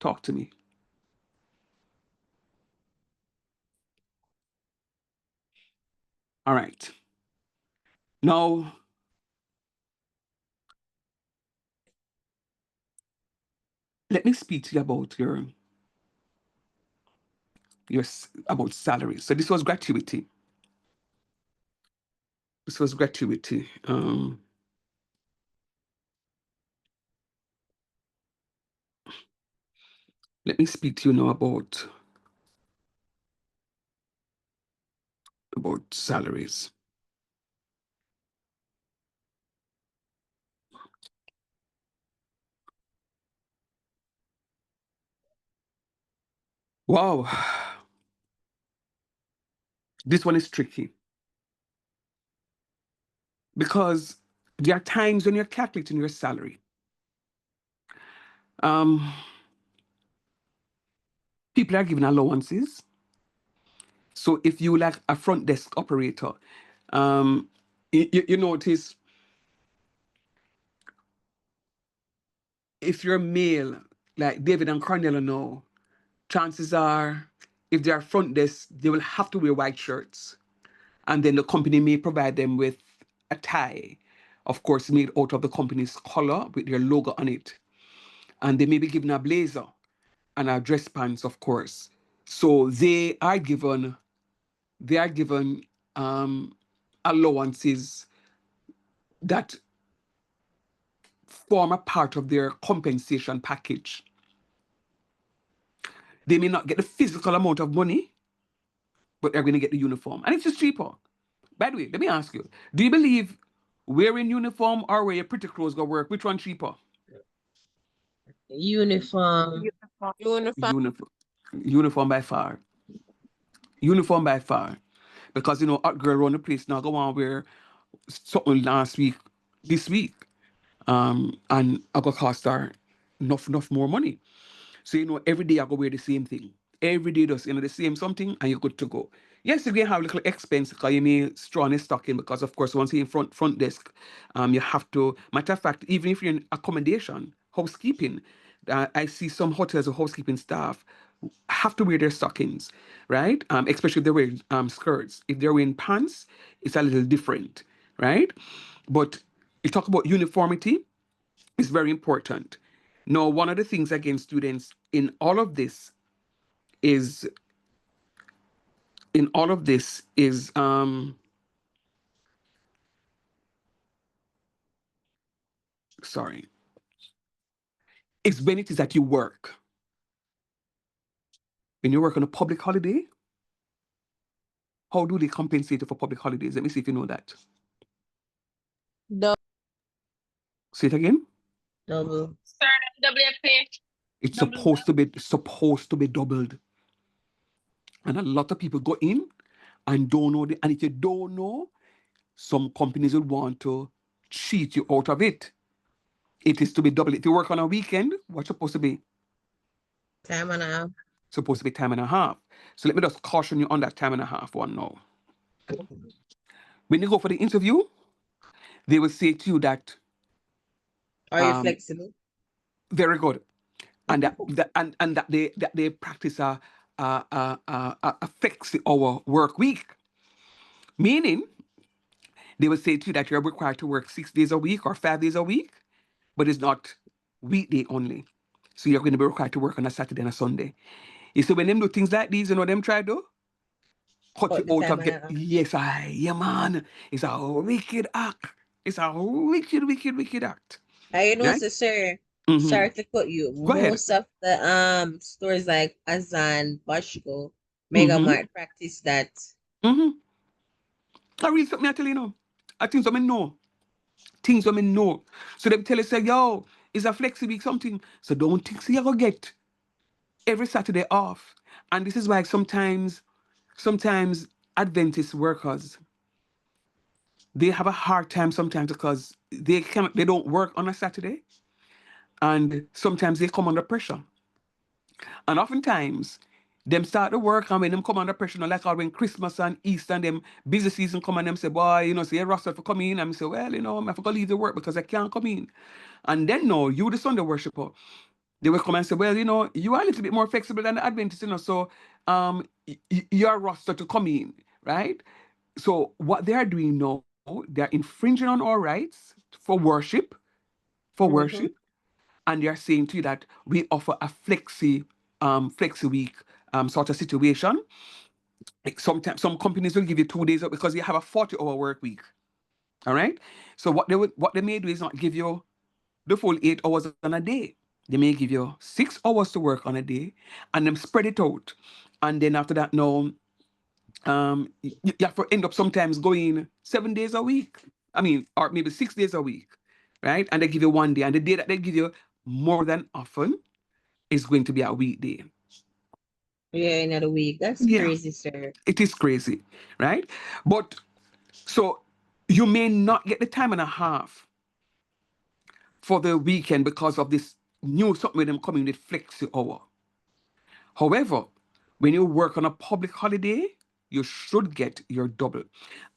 Talk to me. All right. Now, let me speak to you about your about salary. So this was gratuity. This was gratuity. Let me speak to you now about salaries. Wow. This one is tricky because there are times when you're calculating your salary. People are given allowances. So if you like a front desk operator, you notice if you're male, like David and Cornelia know, chances are if they are front desk, they will have to wear white shirts. And then the company may provide them with a tie of course, made out of the company's color with their logo on it. And they may be given a blazer and a dress pants, of course. So they are given allowances that form a part of their compensation package. They may not get the physical amount of money, but they're going to get the uniform. And it's just cheaper. By the way, let me ask you, do you believe wearing uniform or wear your pretty clothes go work? Which one cheaper? Uniform. Uniform. Uniform by far. Uniform by far. Because, you know, hot girl around the place now go on wear something last week, this week. And I go cost her enough more money. So, you know, every day I go wear the same thing. Every day does, you know, the same something and you're good to go. Yes, you're going to have a little expense because you may straw in stocking because, of course, once you're in front desk, you have to, matter of fact, even if you're in accommodation, housekeeping, I see some hotels or housekeeping staff have to wear their stockings, right? Especially if they're wearing skirts. If they're wearing pants, it's a little different, right? But you talk about uniformity, it's very important. Now, one of the things against students in all of this is sorry, it's when it is that you work. When you work on a public holiday, how do they compensate you for public holidays? Let me see if you know that. Say it again. Double. Sir, WFA. It's Double supposed to be doubled. And a lot of people go in and don't know and if you don't know, some companies will want to cheat you out of it. It is to be doubled. If you work on a weekend, what's supposed to be? Time and a half. Supposed to be time and a half. So let me just caution you on that time and a half one now. When you go for the interview, they will say to you that Are you flexible? very good. And that they practice a flexi hour work week. Meaning they will say to you that you're required to work 6 days a week or 5 days a week, but it's not weekday only. So you're going to be required to work on a Saturday and a Sunday. You see, when them do things like these, you know them try to cut Cut you the out time of and a get. half. Yes, yeah, man. It's a wicked act. It's a wicked act. I know, Right? sir. Mm-hmm. Sorry to cut you. Go ahead. Most of the stores like Azan, Bashko, Mega Mart practice that. Mm-hmm. I read something I tell you now. I think something know. Things women know. So they tell you, say, yo, it's a flexi week something. So don't think so you're gonna get every Saturday off. And this is why sometimes Adventist workers, they have a hard time sometimes because they don't work on a Saturday. And sometimes they come under pressure. And oftentimes, them start to work and when them come under pressure, you know, like when Christmas and Easter and them busy season come and them say, boy, you know, say, hey, Russell, for come in. And I say, well, you know, I have to leave the work because I can't come in. And then, no, you, the Sunday worshiper, they will come and say, well, you know, you are a little bit more flexible than the Adventists, you know, so you're rostered to come in, right? So what they are doing now, they're infringing on our rights for worship, and they are saying to you that we offer a flexi week sort of situation. Like sometimes some companies will give you 2 days up because you have a 40-hour work week. All right. So what they may do is not give you the full 8 hours on a day. They may give you 6 hours to work on a day and then spread it out. And then after that, now you have to end up sometimes going 7 days a week. I mean, or maybe 6 days a week, right? And they give you one day. And the day that they give you more than often is going to be a weekday. Yeah, another week. That's Yeah, crazy, sir. it is crazy, right? But so you may not get the time and a half for the weekend because of this new something with them coming with flexi hour. However, when you work on a public holiday, you should get your double.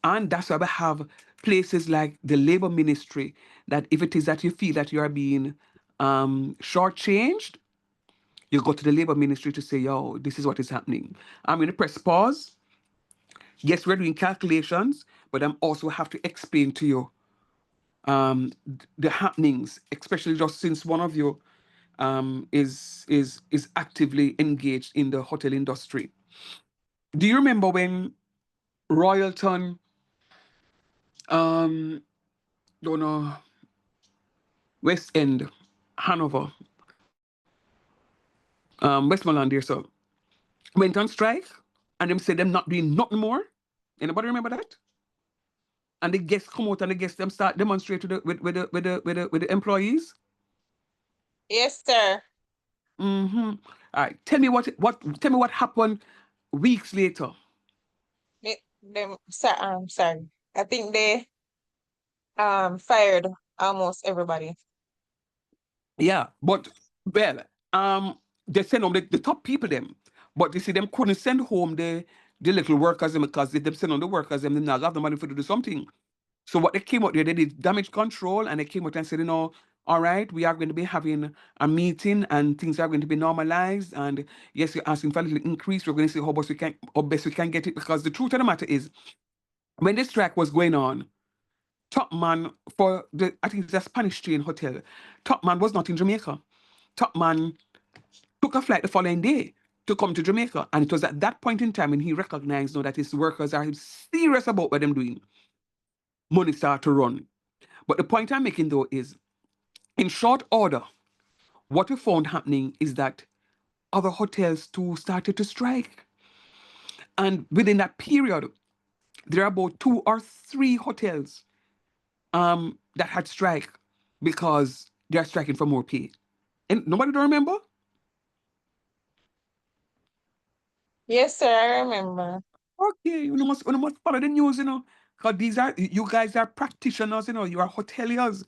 And that's why we have places like the labor ministry that if it is that you feel that you are being shortchanged, you go to the labor ministry to say, yo, this is what is happening. I'm going to press pause. Yes, we're doing calculations, but I'm also have to explain to you the happenings, especially just since one of you is actively engaged in the hotel industry. Do you remember when Royalton, don't know, West End, Hanover, Westmoreland there, so went on strike, and them said them not doing nothing more. Anybody remember that? And the guests come out and the guests them start demonstrate with the employees. Yes, sir. Mm-hmm. All right. Tell me what happened weeks later. Sorry. I think they fired almost everybody. Yeah, but well, they send home the top people them, but you see them couldn't send home the little workers them because if them send on the workers them not have the money for to do something. So what they came out there, they did damage control, and they came out and said, all right, we are going to be having a meeting and things are going to be normalized. And yes, you're asking for a little increase. We're going to see how best we can get it, because the truth of the matter is, when the strike was going on, top man for I think it's a Spanish chain hotel, top man was not in Jamaica. Top man took a flight the following day to come to Jamaica. And it was at that point in time when he recognized that his workers are serious about what they're doing. Money started to run. But the point I'm making though is, in short order, what we found happening is that other hotels too started to strike. And within that period, there are about 2 or 3 hotels that had strike because they're striking for more pay. And nobody don't remember? Yes, sir, I remember. Okay, you must follow the news, because you guys are practitioners, you are hoteliers.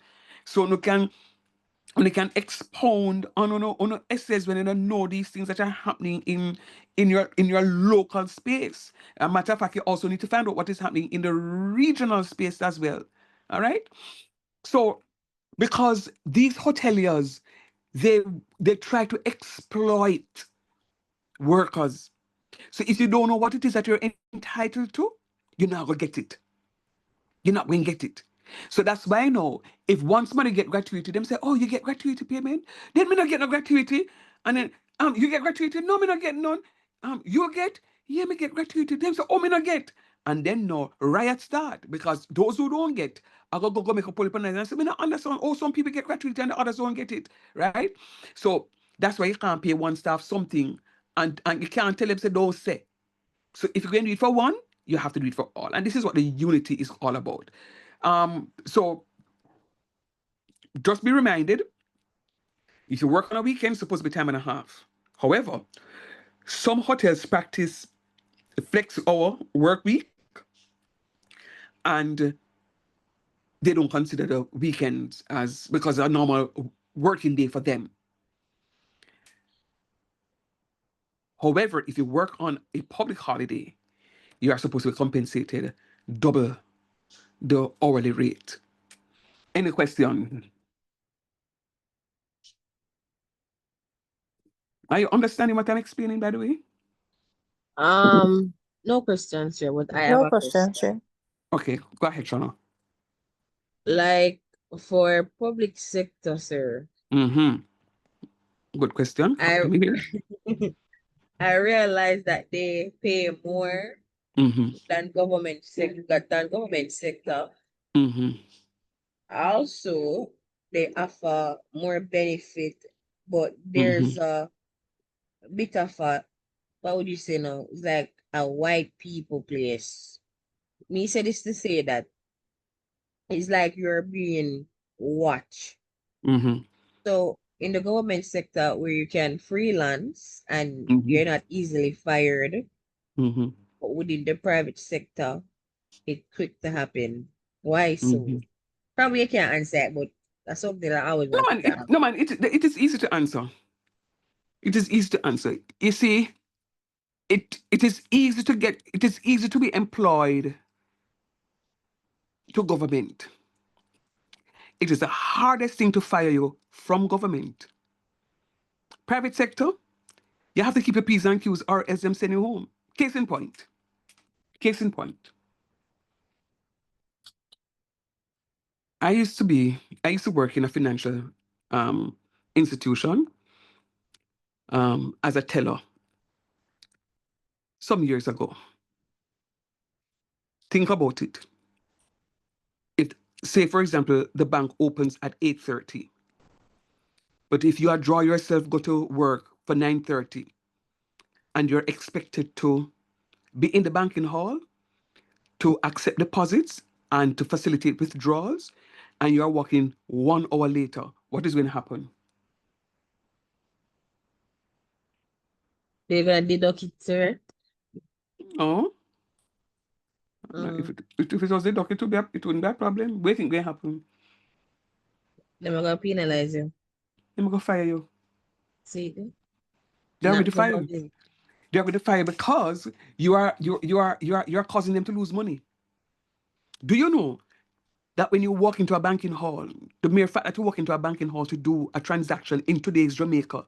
So you can expound on essays when you don't know these things that are happening in your local space. As a matter of fact, you also need to find out what is happening in the regional space as well. All right. So because these hoteliers, they try to exploit workers. So if you don't know what it is that you're entitled to, you're not gonna get it. You're not going to get it. So that's why I know if one somebody get gratuity, them say, oh, you get gratuity payment, then me not get no gratuity. And then you get gratuity, no, me not get none. You get, yeah, me get gratuity. Them say, oh, me not get. And then no riot start, because those who don't get, I go make a pull up and say, me not understand. Oh, some people get gratuity and the others don't get it, right? So that's why you can't pay one staff something, and you can't tell them say don't say. So if you're going to do it for one, you have to do it for all. And this is what the unity is all about. So just be reminded, if you work on a weekend, it's supposed to be time and a half. However, some hotels practice flex hour work week, and they don't consider the weekends as because a normal working day for them. However, if you work on a public holiday, you are supposed to be compensated double the hourly rate. Any question? Are you understanding what I'm explaining, by the way? No questions, sir, but I have No a question, question. sir. Okay, go ahead, Shana. Like for public sector, sir, Mm-hmm. Good question. I Let me hear. I realize that they pay more Mm-hmm. than government sector. Mm-hmm. Also, they offer more benefit, but Mm-hmm. there's a bit of a, what would you say now? It's like a white people place. Me said this to say that it's like you're being watched. Mm-hmm. So in the government sector where you can freelance and Mm-hmm. you're not easily fired, Mm-hmm. but within the private sector, it's quick to happen. Why Mm-hmm. so? Probably I can't answer it, but that's something that I always No wanted man, to ask. it is easy to answer. It is easy to answer. You see, it is easy to get. It is easy to be employed to government. It is the hardest thing to fire you from government. Private sector, you have to keep your P's and Q's or else them send you home. Case in point. Case in point. I used to work in a financial institution as a teller some years ago. Think about it. If, say, for example, the bank opens at 8:30, but if you draw yourself, go to work for 9:30, and you're expected to be in the banking hall to accept deposits and to facilitate withdrawals, and you are working 1 hour later, what is going to happen? They're gonna deduct it, sir. Oh, if it was deducted, it wouldn't be a problem. What think going to happen? They're gonna penalize you. They're going to fire you. See, They're going not to fire you. promoting. They're going to fire because you are causing them to lose money. Do you know that when you walk into a banking hall, the mere fact that you walk into a banking hall to do a transaction in today's Jamaica,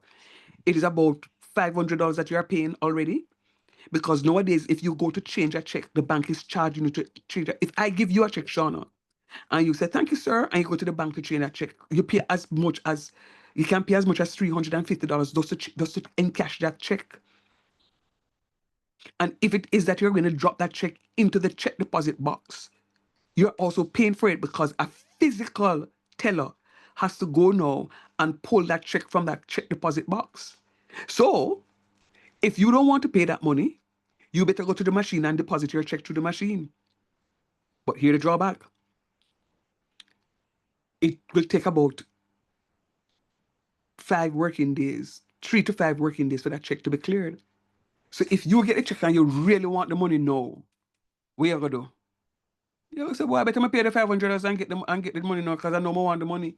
it is about $500 that you are paying already? Because nowadays, if you go to change a check, the bank is charging you to change it. If I give you a check, Shauna, and you say, thank you, sir, and you go to the bank to change that check, you pay as much as, you can pay as much as $350 just to encash that check. And if it is that you're going to drop that check into the check deposit box, you're also paying for it because a physical teller has to go now and pull that check from that check deposit box. So if you don't want to pay that money, you better go to the machine and deposit your check through the machine. But here the drawback. It will take about 5 working days, 3 to 5 working days for that check to be cleared. So if you get a check and you really want the money now, what you gonna do? You say, boy, I better pay the $500 and get the money now because I know I want the money.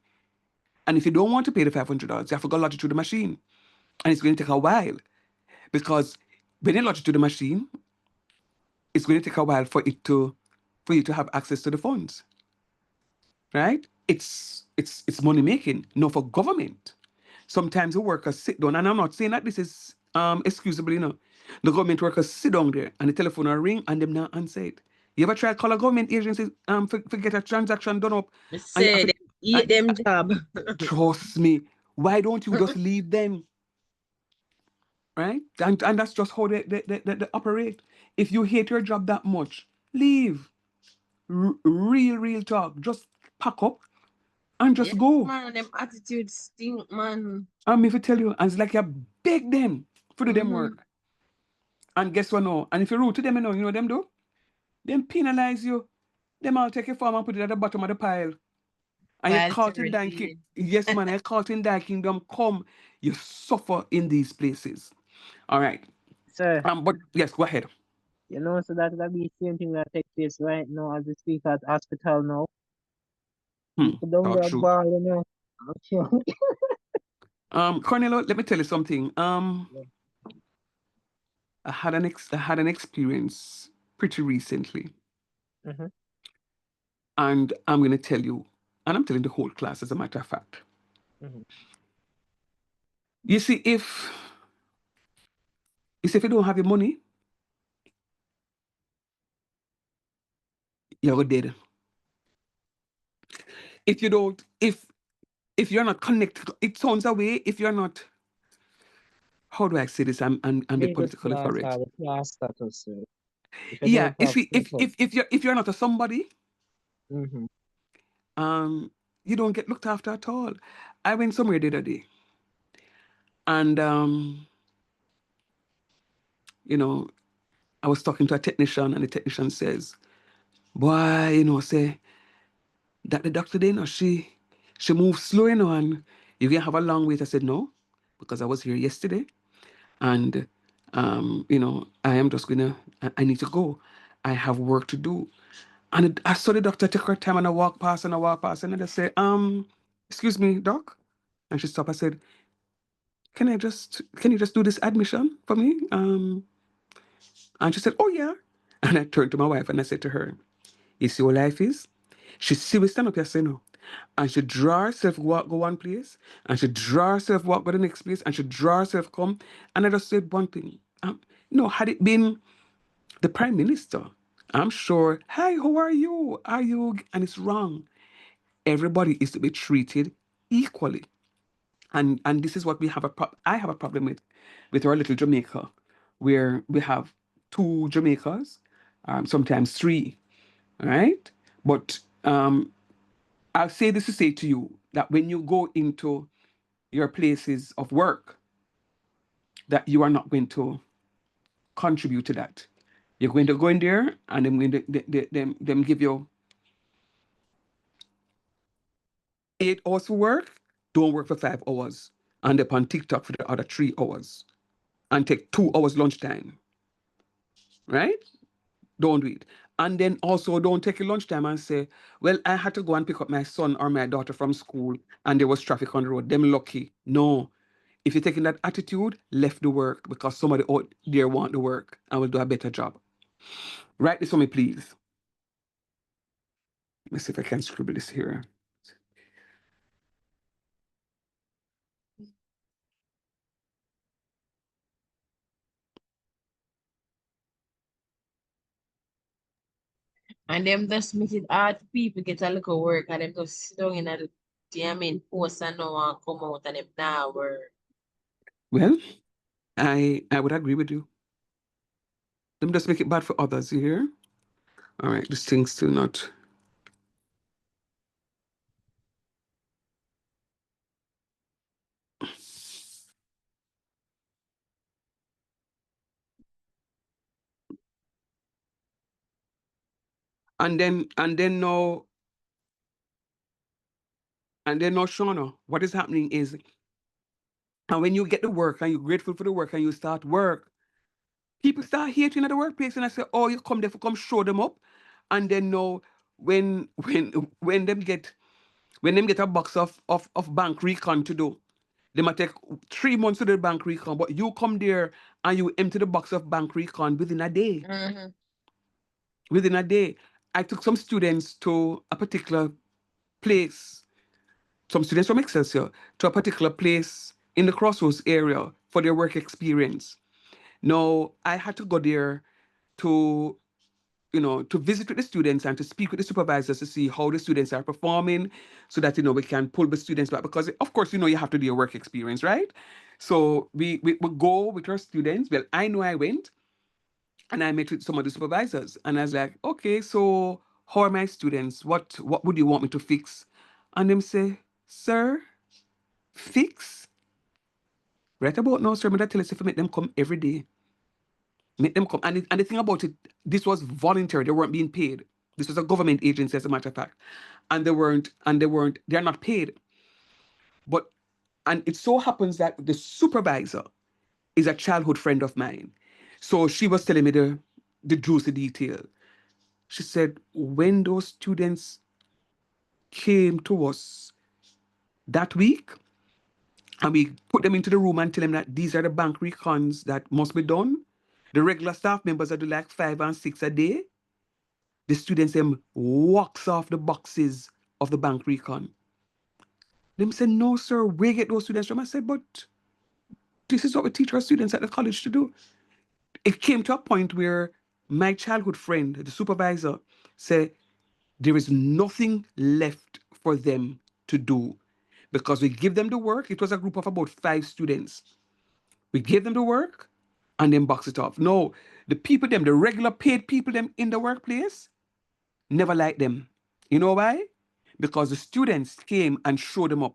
And if you don't want to pay the $500, you have to go lodge it through the machine. And it's going to take a while because when you lodge it to the machine, it's going to take a while for you to have access to the funds. Right? It's money making. No, for government. Sometimes the workers sit down, and I'm not saying that this is excusable, The government workers sit down there and the telephone will ring and them not answer it. You ever try to call a government agency for get a transaction done up? And you have Say to, them eat them job. trust me, why don't you just leave them? Right? And that's just how they operate. If you hate your job that much, leave. Real talk. Just pack up and just Yes, go. man, them attitudes stink, man. If I tell you, and it's like you beg them for do them work. And guess what now? And if you're rude to them, you know them do? Them penalize you. Them all take your form and put it at the bottom of the pile. And you While caught in that yes, man, you caught in that kingdom come. You suffer in these places. All right. Sir, But yes, go ahead. you know, so that be the same thing that takes place right now as we speak at hospital now. People don't Talk get a truth. ball, you know. Cornelo, let me tell you something. I had an experience pretty recently, Mm-hmm. and I'm going to tell you, and I'm telling the whole class, as a matter of fact. Mm-hmm. You see, if you don't have your money, you're dead. If you don't, if you're not connected, it sounds away. If you're not, how do I say this? I'm be Middle politically class correct. or the class status, sir. If you Yeah, don't you have see, if status. you're not a somebody, Mm-hmm. you don't get looked after at all. I went somewhere the other day, and I was talking to a technician, and the technician says, "Boy, say that the doctor there, she moves slow, and you can have a long wait." I said, "No, because I was here yesterday, and I am just I need to go. I have work to do." And I saw the doctor take her time, and I walk past, and I just say, excuse me, doc. And she stopped. I said, can you just do this admission for me? And she said, oh yeah. And I turned to my wife and I said to her, you see what life is? She see we stand up here say no. And she draw herself walk go one place, and she draw herself walk go the next place, and she draw herself come. And I just said one thing. Had it been the Prime Minister, I'm sure, hi, how are you? Are you? And it's wrong. everybody is to be treated equally. And this is what we have I have a problem with our little Jamaica, where we have two Jamaicas, sometimes three, right? But I'll say this to say to you that when you go into your places of work, that you are not going to contribute to that. You're going to go in there and them give you 8 hours for work, don't work for 5 hours, and upon TikTok for the other 3 hours, and take 2 hours lunchtime, right? Don't do it. And then also don't take a lunchtime and say, well, I had to go and pick up my son or my daughter from school and there was traffic on the road. Them lucky. No. If you're taking that attitude, left the work because somebody out there want the work and will do a better job. Write this for me, please. Let me see if I can scribble this here. And them just make it hard for people get a little work and them just sit down in a post and no one come out and them now work. Well, I would agree with you. Them just make it bad for others, you hear? All right, this thing's still not. And then now, Shauna, what is happening is, and when you get the work and you're grateful for the work and you start work, people start hating at the workplace, and I say, oh, you come there for come show them up, and then no, when them get a box of bank recon to do, they might take 3 months to do the bank recon, but you come there and you empty the box of bank recon within a day. Mm-hmm. Within a day, I took some students to a particular place, some students from Excelsior, to a particular place in the Crossroads area for their work experience. Now, I had to go there to to visit with the students and to speak with the supervisors to see how the students are performing so that, we can pull the students back because, of course, you have to do your work experience, right? So we go with our students. Well, I know I went and I met with some of the supervisors and I was like, okay, so how are my students? What would you want me to fix? And them say, sir, fix? Right about now, sir, I'm going to tell us if I make them come every day. Make them come. And the thing about it, this was voluntary. They weren't being paid. This was a government agency, as a matter of fact. And they're not paid. But, and it so happens that the supervisor is a childhood friend of mine. So she was telling me the juicy detail. She said, when those students came to us that week, and we put them into the room and tell them that these are the bank recons that must be done, the regular staff members are do like 5 and 6 a day. The students them walks off the boxes of the bank recon. Them said, no, sir, where get those students from? I said, but this is what we teach our students at the college to do. It came to a point where my childhood friend, the supervisor, said, there is nothing left for them to do because we give them the work. It was a group of about 5 students. We gave them the work and then box it off. No, the people, the regular paid people, in the workplace, never liked them. You know why? Because the students came and showed them up.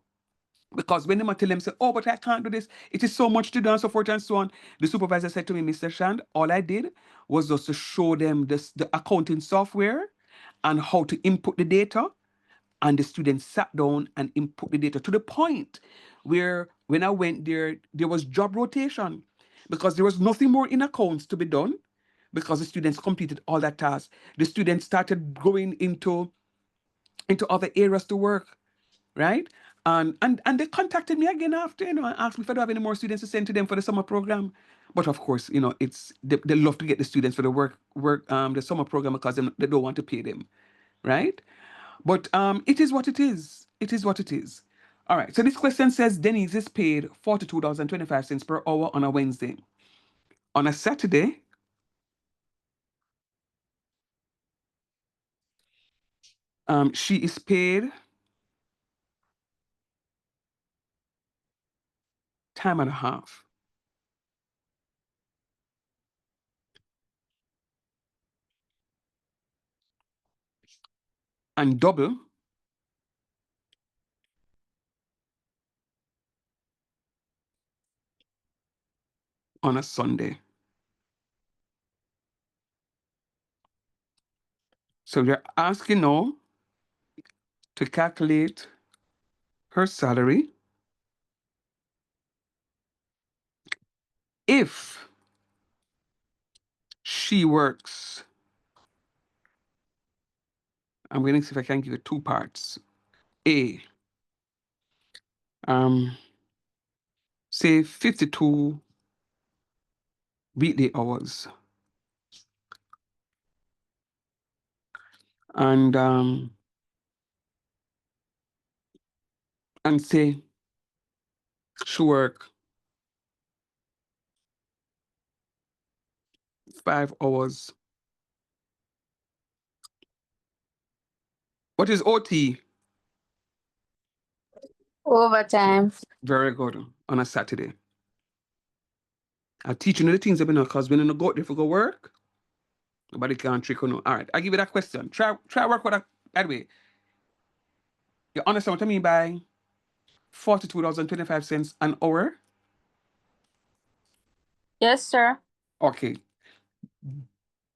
Because when they tell them, say, oh, but I can't do this, it is so much to do, and so forth and so on. The supervisor said to me, Mr. Shand, all I did was just to show them the accounting software and how to input the data. And the students sat down and input the data to the point where when I went there, there was job rotation because there was nothing more in accounts to be done because the students completed all that task. The students started going into other areas to work, right? And they contacted me again after, and asked me if I don't have any more students to send to them for the summer program. But of course, it's they love to get the students for the work the summer program because they don't want to pay them, right? But it is what it is. It is what it is. All right. So this question says Denise is paid $42.25 per hour on a Wednesday. On a Saturday, she is paid time and a half. And double on a Sunday. So we're asking now to calculate her salary if she works. I'm going to see if I can give you 2 parts. A, say 52 weekday hours. And say she work 5 hours. What is OT? Overtime. Very good. On a Saturday. I teach you the things that we know, because when you go out there for go work, nobody can trick you. No. All right, I give you that question. Try work with that. By the way, you understand what I mean by $42.25 an hour? Yes, sir. Okay.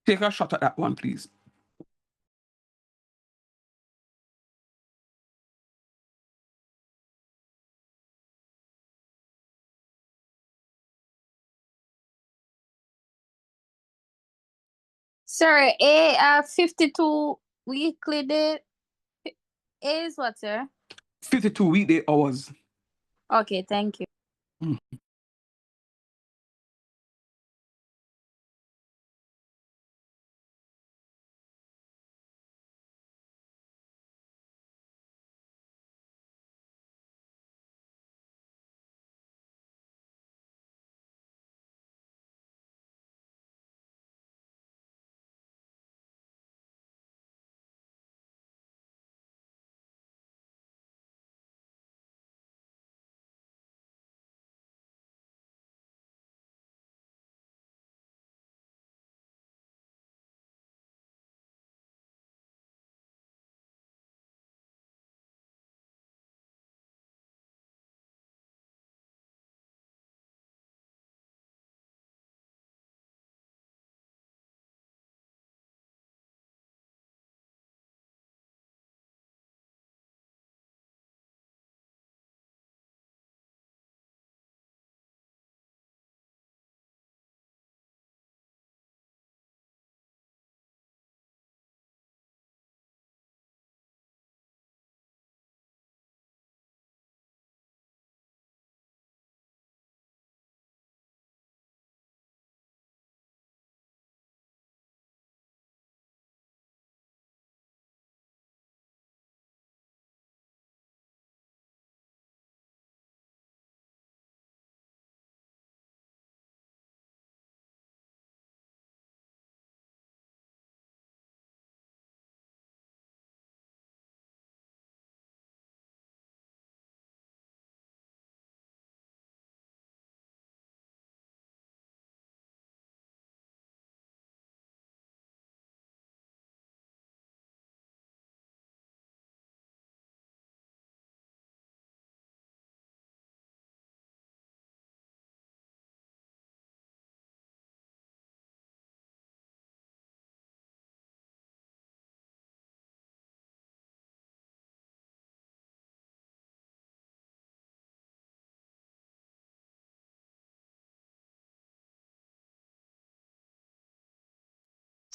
Take a shot at that one, please. Sir, 52 weekly day. A is what, sir? 52 weekday hours. Okay, thank you.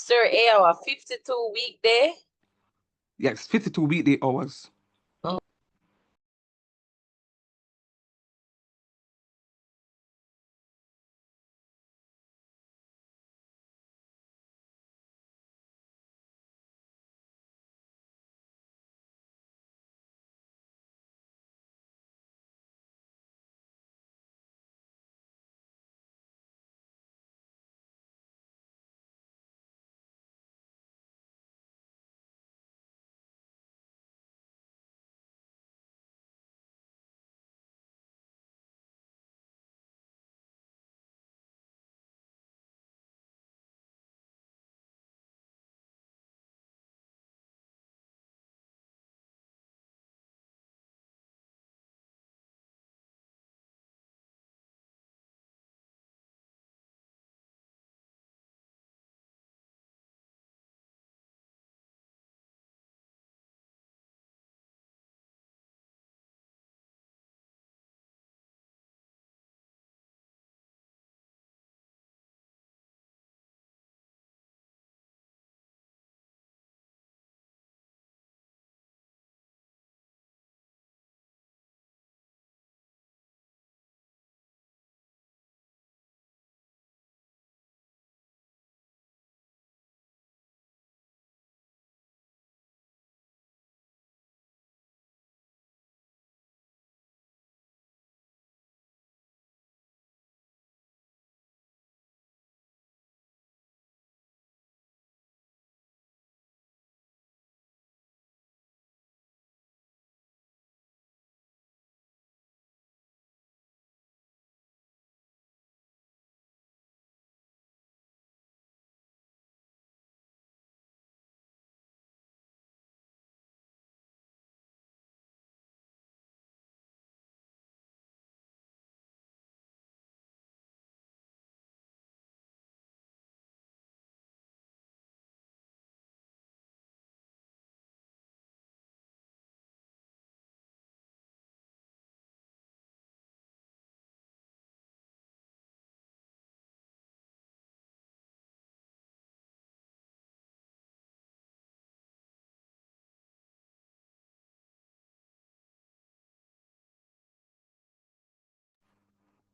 Sir, 8 hour, 52 weekday. Yes, 52 weekday hours.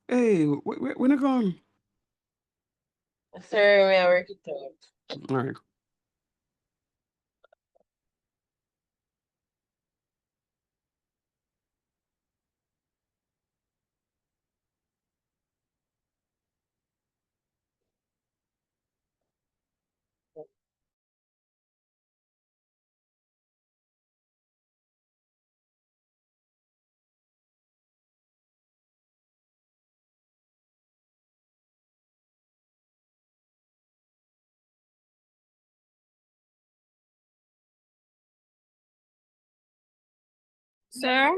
Hey, when I gone? Sir, may I work it out? All right. Sir?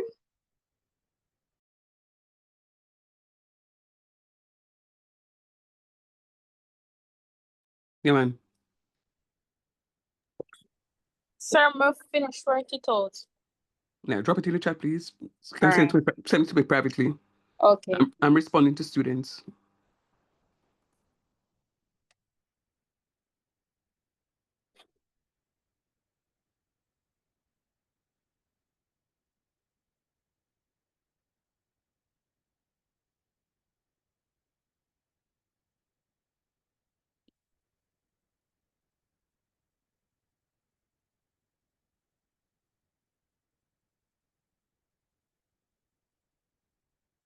Yeah, man. Sir, I'm finished work it out. Now drop it in the chat, please. Can All you send right. send it to me privately? Okay. I'm responding to students.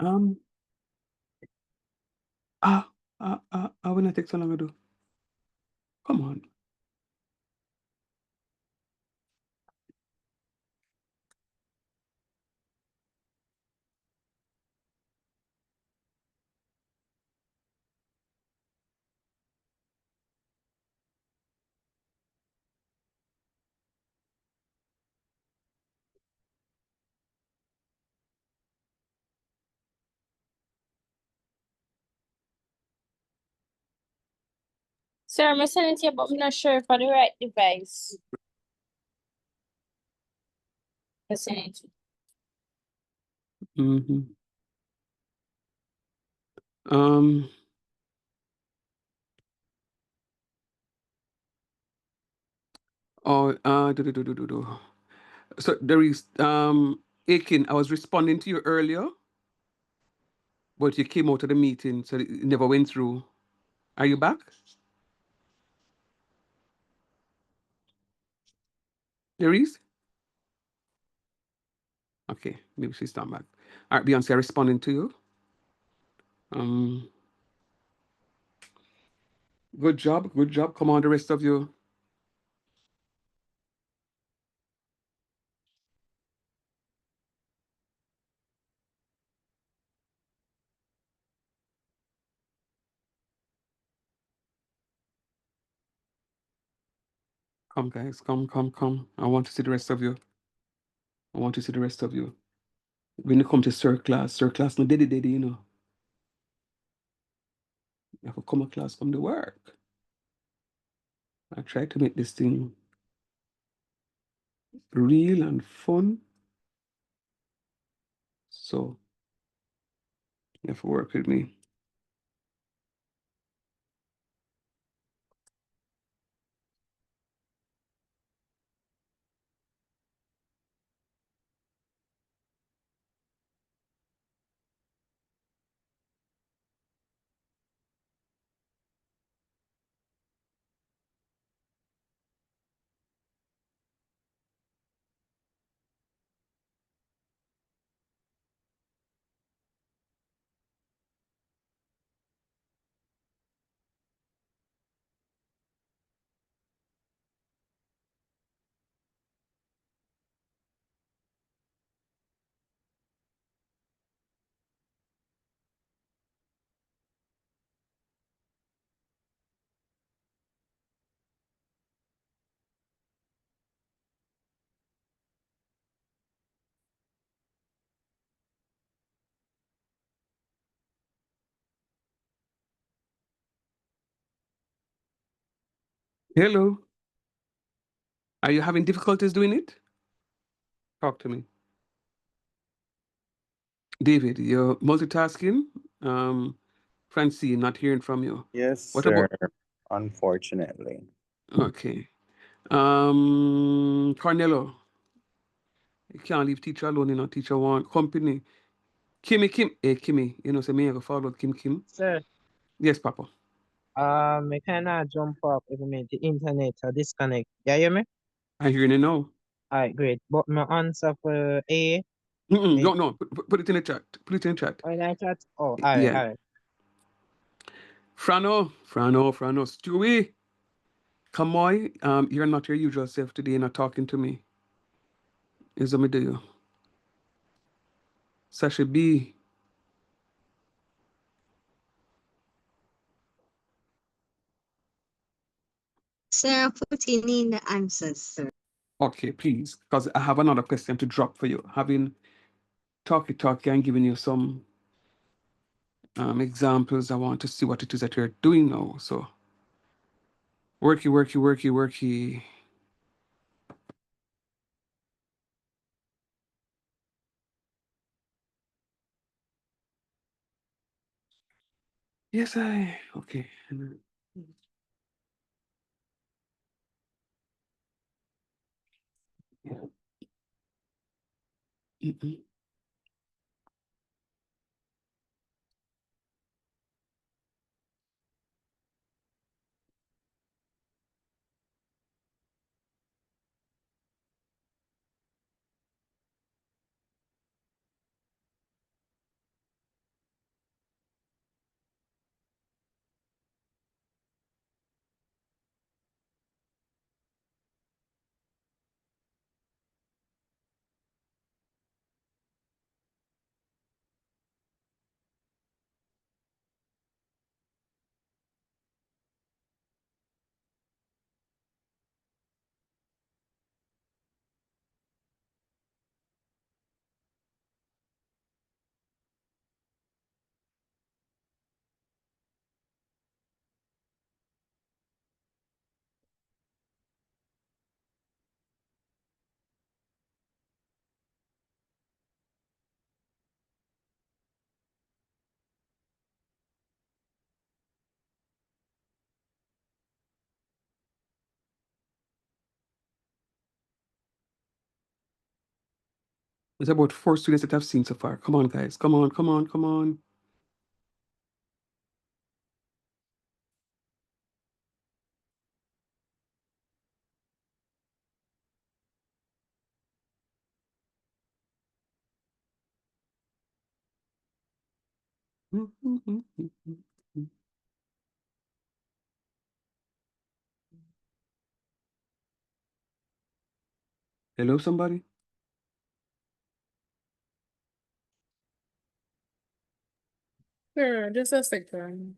Um. I will not take so long to do. Come on. Sir, I'm sending it to you, but I'm not sure if I the right device. I'm sending it to you. Mm-hmm. Um. Oh. Do. So there is Aiken. I was responding to you earlier, but you came out of the meeting, so it never went through. Are you back? There is. Okay, maybe she's not back. All right, Beyonce, responding to you. Good job, good job. Come on, the rest of you. Come, guys, come. I want to see the rest of you. I want to see the rest of you. When you come to Sir class, no daddy, you know. You have to come to class, come to work. I try to make this thing real and fun. So you have to work with me. Hello. Are you having difficulties doing it? Talk to me. David, you're multitasking. Francine, not hearing from you. Yes, What sir. about Unfortunately. okay. Carnelo, you can't leave teacher alone, you know. Teacher want company. Kimmy, you know, say me I go follow Kim. Sir, Yes, Papa. I kinda jump up every minute. The internet disconnect. You hear me? I hear you now. Alright, great. But my answer for A, me, No. Put it in the chat. Put it in the chat. oh, in that chat? Oh, alright, Yeah. alright. Frano. Stewie. Come on. You're not your usual self today, not talking to me. Is what me do you. Sasha B. Sir, putting in the answers, sir. Okay, please. Because I have another question to drop for you. Having talkie and giving you some examples, I want to see what it is that you're doing now. So worky. Yes, okay. Mm-mm. It's about 4 students that I've seen so far. Come on, guys. Come on. Hello, somebody? Sure, just a second.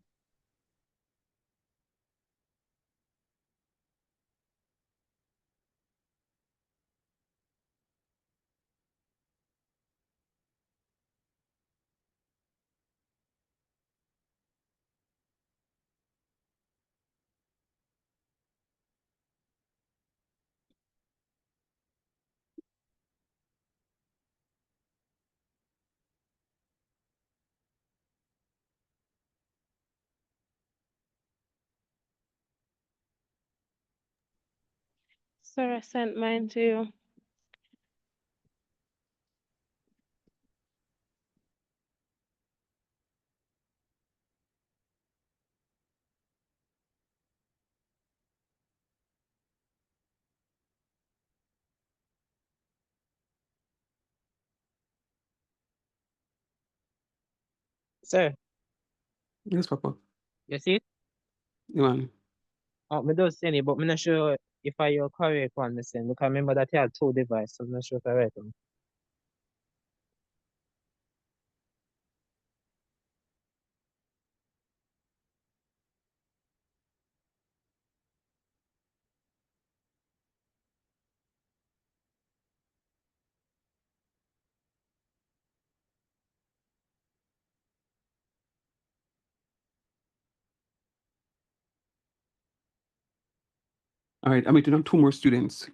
Sir, I sent mine to you. Sir, Yes, Papa. you see it? Yeah, man. Me does see it, but I'm not sure if I your correct one, me saying, because I remember that you had two devices, so I'm not sure if I right one. All right, I'm waiting on 2 more students.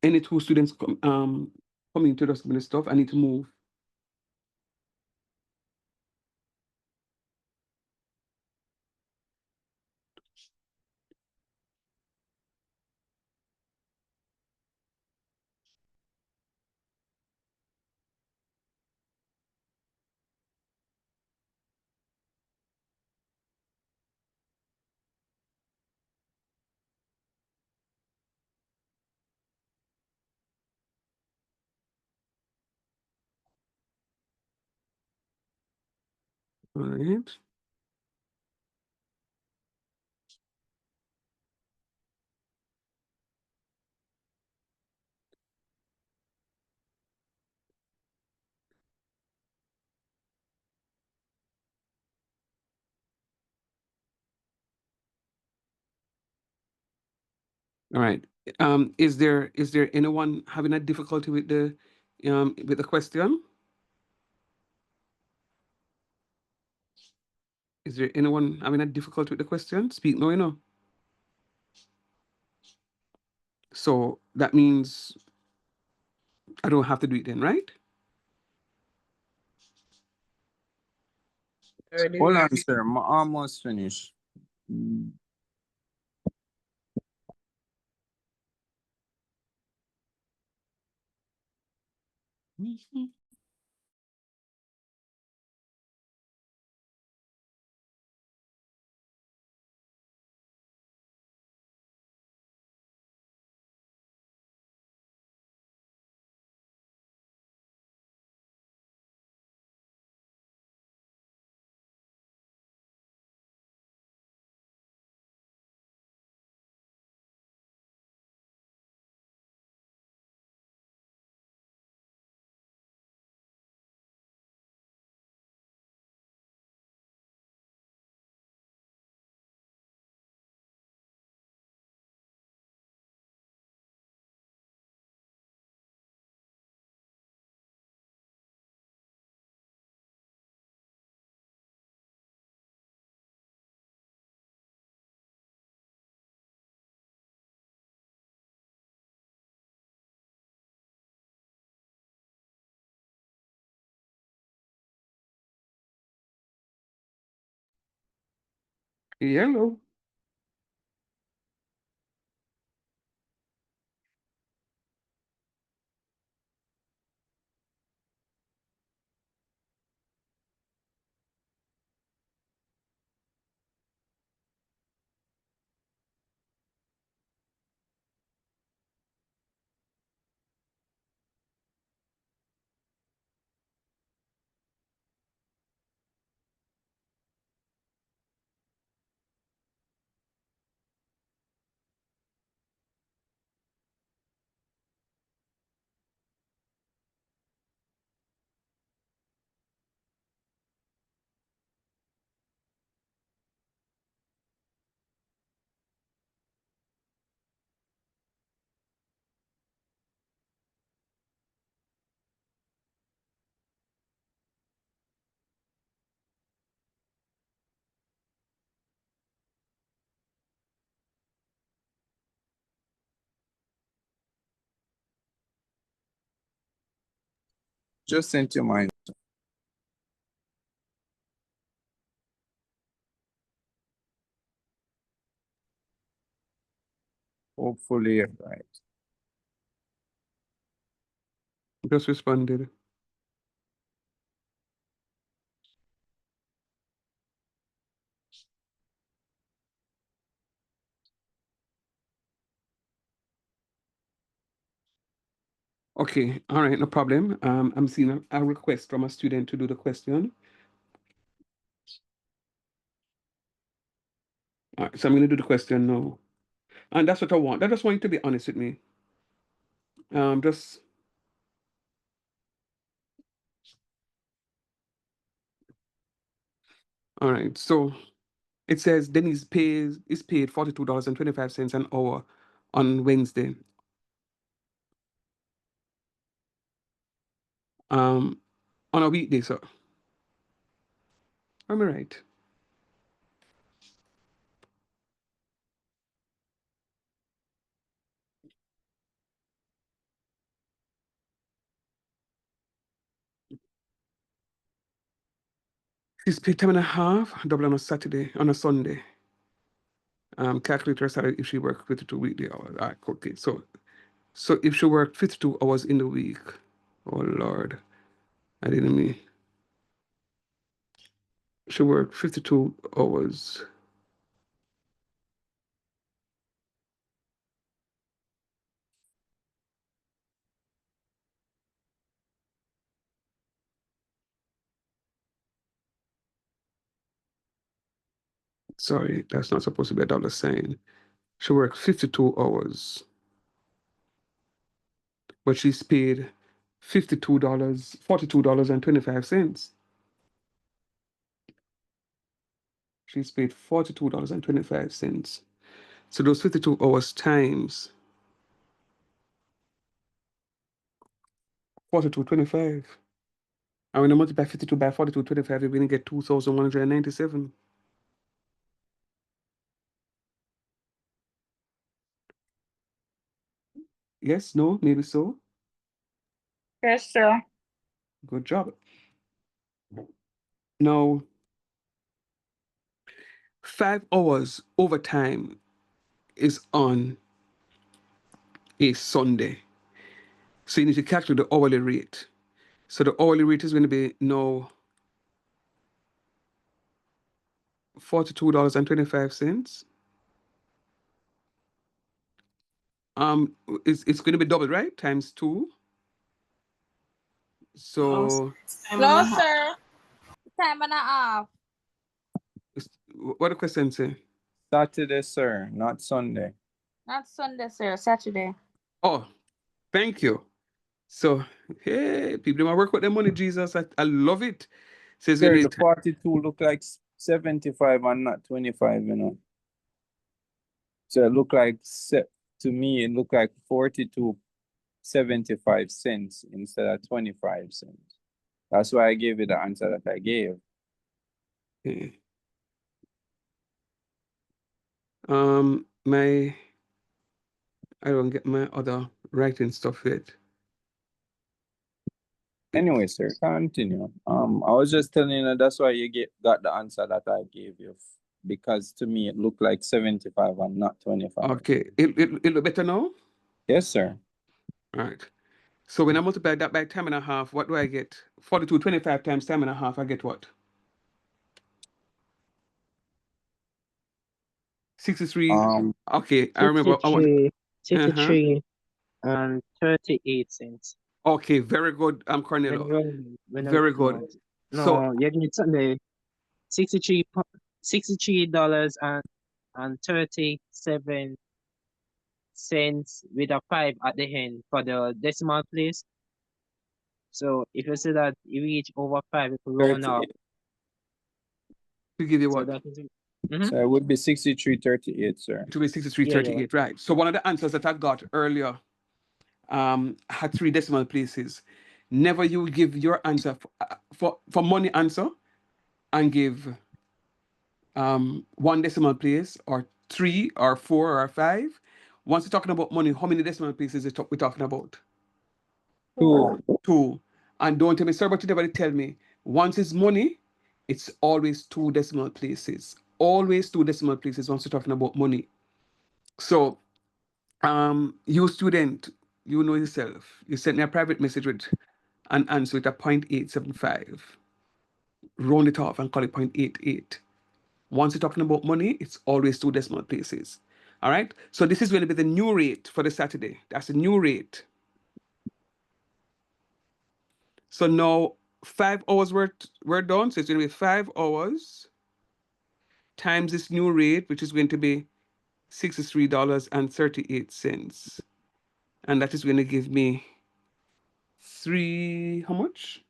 Any 2 students coming to just give me the stuff. I need to move. All right. All right. Is there anyone having a difficulty with the question? Is there anyone having a difficulty with the question? Speak no, you know. So that means I don't have to do it then, right? Already Hold on, ready. sir. I'm almost finished. Yellow. Just sent your mind. Hopefully, right. Just responded. Okay, all right, no problem. I'm seeing a request from a student to do the question. All right, so I'm going to do the question now. And that's what I want. I just want you to be honest with me. Just all right. So it says Denise is paid $42.25 an hour on Wednesday. On a weekday, sir. Am I right? She's paid time and a half, double on a Saturday, on a Sunday. Calculate her salary if she worked 52 weekday hours. All right, okay. So if she worked 52 hours in the week, oh Lord, I didn't mean. She worked 52 hours. Sorry, that's not supposed to be a dollar sign. She worked 52 hours. But she's paid $42.25. She's paid $42.25. So those 52 hours times 42.25. And when I multiply 52 by 42.25, you're going to get 2,197. Yes, no, maybe so. Yes, sir. Good job. Now, 5 hours overtime is on a Sunday. So you need to calculate the hourly rate. So the hourly rate is going to be now $42.25. It's going to be double, right? Times 2. So Time and No, a half. sir. Time and a half. what the question say? Saturday, sir, not Sunday. Not Sunday, sir. Saturday. Oh, thank you. So, hey, people want to work with their money, Jesus. I love it. So it's Sir, going to the be 42 look like 75 and not 25, you know. So it look like, to me, it look like 42.75 instead of 25 cents. That's why I gave you the answer that I gave. okay. I don't get my other writing stuff yet. Anyway, sir, continue. I was just telling you that's why you got the answer that I gave you, because to me it looked like 75 and not 25. Okay, it look better now? Yes, sir. All right. So when I multiply that by time and a half, what do I get? 42.25 times time and a half, I get what? 63. Okay, I remember. I want. 63 and 38 cents. Okay, very good, Cornello. Very good. So No, you need Sunday. $63 and 37 cents with a 5 at the end for the decimal place. So if you say that you reach over 5, it will round up. to give you So what? that is it. So it would be 63.38, sir. It will be 63.38, right? So one of the answers that I got earlier had 3 decimal places. Never you give your answer for money answer and give 1 decimal place or 3 or 4 or 5. Once you're talking about money, how many decimal places we're talking about? 2. 2. And don't tell me, sir, but you never tell me. Once it's money, it's always 2 decimal places. Always 2 decimal places once you're talking about money. So, you student, you know yourself. You sent me a private message with an answer with a 0.875. Round it off and call it 0.88. Once you're talking about money, it's always 2 decimal places. All right. So this is going to be the new rate for the Saturday. That's the new rate. So now 5 hours we're done. So it's going to be 5 hours times this new rate, which is going to be $63.38. And that is going to give me how much?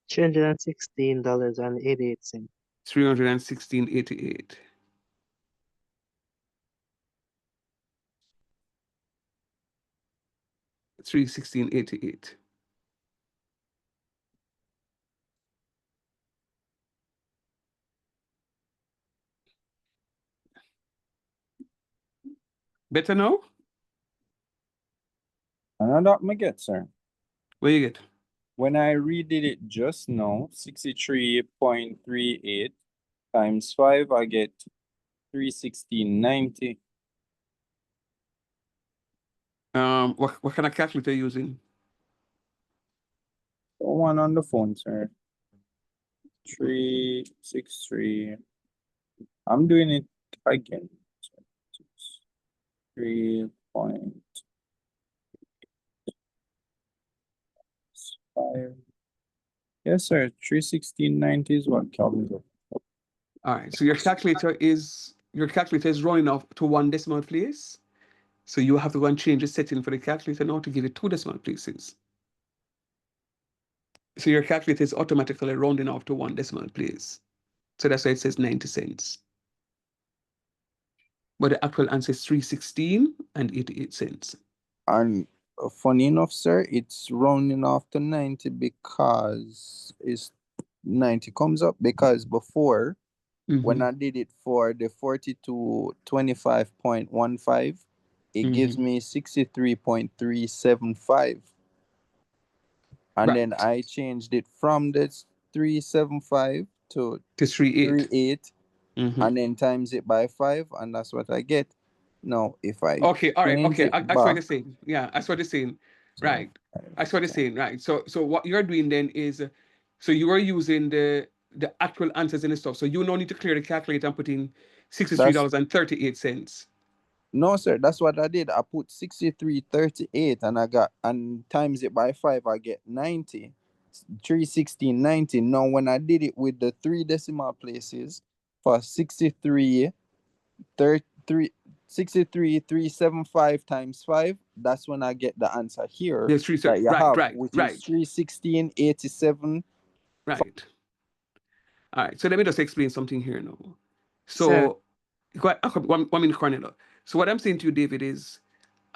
$316.88. $316.88. $316.88. Better now? Another I get, sir. What you get? When I redid it just now, 63.38 times 5, I get 316.90. What kind of calculator are you using? The one on the phone, sir. 363. I'm doing it again. 3.5. Yes, sir. 316.90 is what comes up. All right. So your calculator is running off to one decimal place. So you have to go and change the setting for the calculator now to give it two decimal places. So your calculator is automatically rounding off to one decimal place. So that's why it says 90 cents. But the actual answer is 316 and 88 cents. And funny enough, sir, it's rounding off to 90 because it's 90 comes up because before when I did it for the 4225.15, it gives me 63.375. And then Right. I changed it from the 375 to 38. 38 and then times it by 5, and that's what I get. Now, if I Okay, all right, change okay. it That's what back, you're saying. Yeah, that's what you're saying. so Right. That's what you're saying. Right. So what you're doing then is, so you are using the actual answers in the stuff. So you no need to clear the calculator and put in that's $63.38. no, sir. That's what I did. I put 63.38 and I got and times it by 5, I get 90. 316.90. Now, when I did it with the three decimal places for 63.375 times 5, that's when I get the answer here There's three. that you Right, have, right, which is right, 316.87. right. All right. So let me just explain something here now. Sir, So, one minute, Cornella. So what I'm saying to you, David, is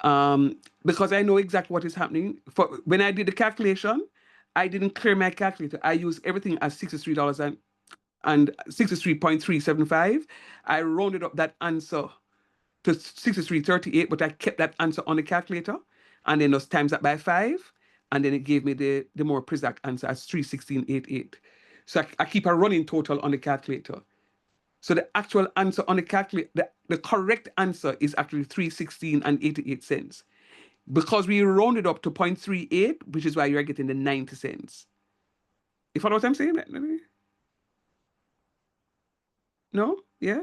because I know exactly what is happening. For when I did the calculation, I didn't clear my calculator. I used everything as $63 and 63.375. I rounded up that answer to 63.38, but I kept that answer on the calculator and then just times that by 5. And then it gave me the more precise answer as 316.88. So I keep a running total on the calculator. So the actual answer on the calculator, the correct answer is actually 316 and 88 cents. Because we rounded up to 0.38, which is why you're getting the 90 cents. You follow what I'm saying? No? Yeah?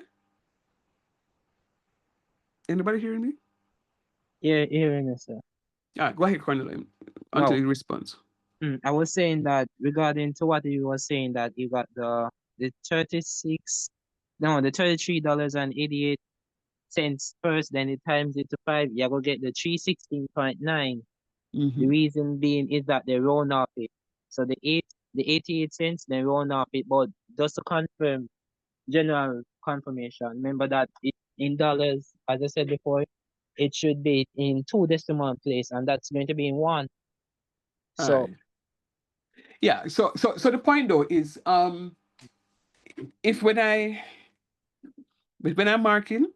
Anybody hearing me? yeah, hearing you, sir. All right, go ahead, Cornelia, until Wow. you respond. I was saying that regarding to what you were saying that you got the $33.88 first, then it times it to 5, you're gonna get the 316.9. The reason being is that they round off it. So the 88 cents, they round off it. But just to confirm, general confirmation, remember that it in dollars, as I said before, it should be in two decimal place, and that's going to be in one. All So right. Yeah. So the point though is, if when I'm marking,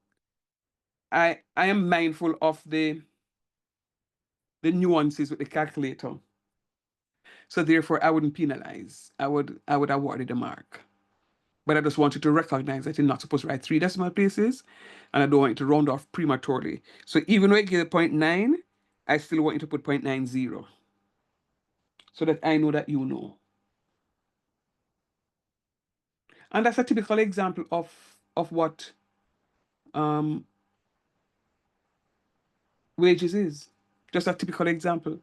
I am mindful of the nuances with the calculator. So therefore, I wouldn't penalize. I would award it a mark. But I just want you to recognize that you're not supposed to write three decimal places, and I don't want you to round off prematurely. So even though I give it 0.9, I still want you to put 0.90 so that I know that you know. And that's a typical example of what um, wages is. Just a typical example.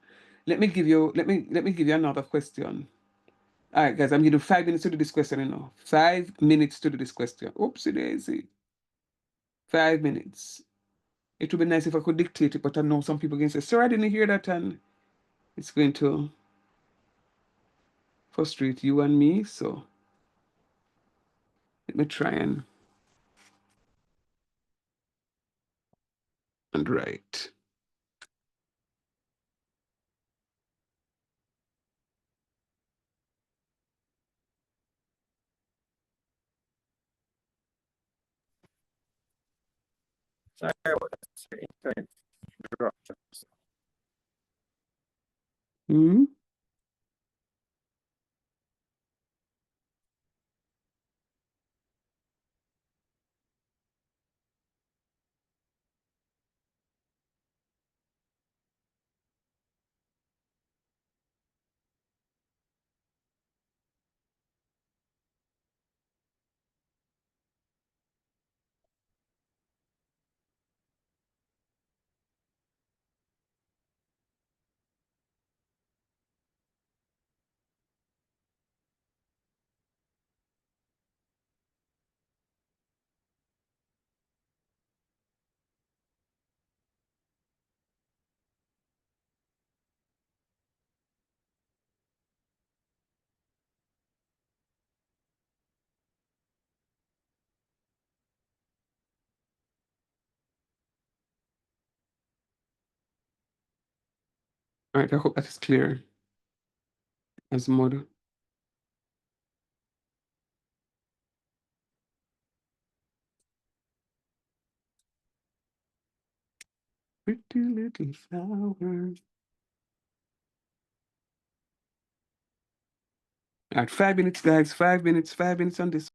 Let me give you another question. All right, guys, I'm giving 5 minutes to do this question, 5 minutes to do this question. Oopsie daisy. 5 minutes. It would be nice if I could dictate it, but I know some people can say, "Sir, I didn't hear that," and it's going to frustrate you and me. So let me try and write. Sorry about that. Internet interruption. Hmm? All right, I hope that is clear as mother. Pretty little flower. All right, 5 minutes, guys. 5 minutes. 5 minutes on this.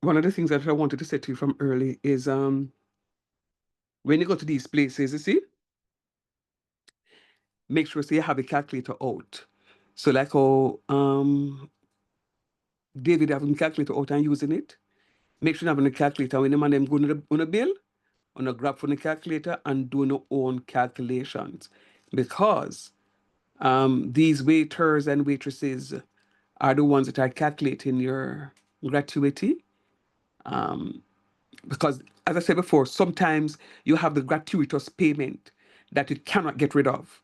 One of the things that I wanted to say to you from early is when you go to these places, you see, make sure so you have a calculator out. So like how David having calculator out and using it. Make sure you have a calculator when the man them go on a bill, on a grab from the calculator and do your own calculations. Because these waiters and waitresses are the ones that are calculating your gratuity. Because as I said before, sometimes you have the gratuitous payment that you cannot get rid of.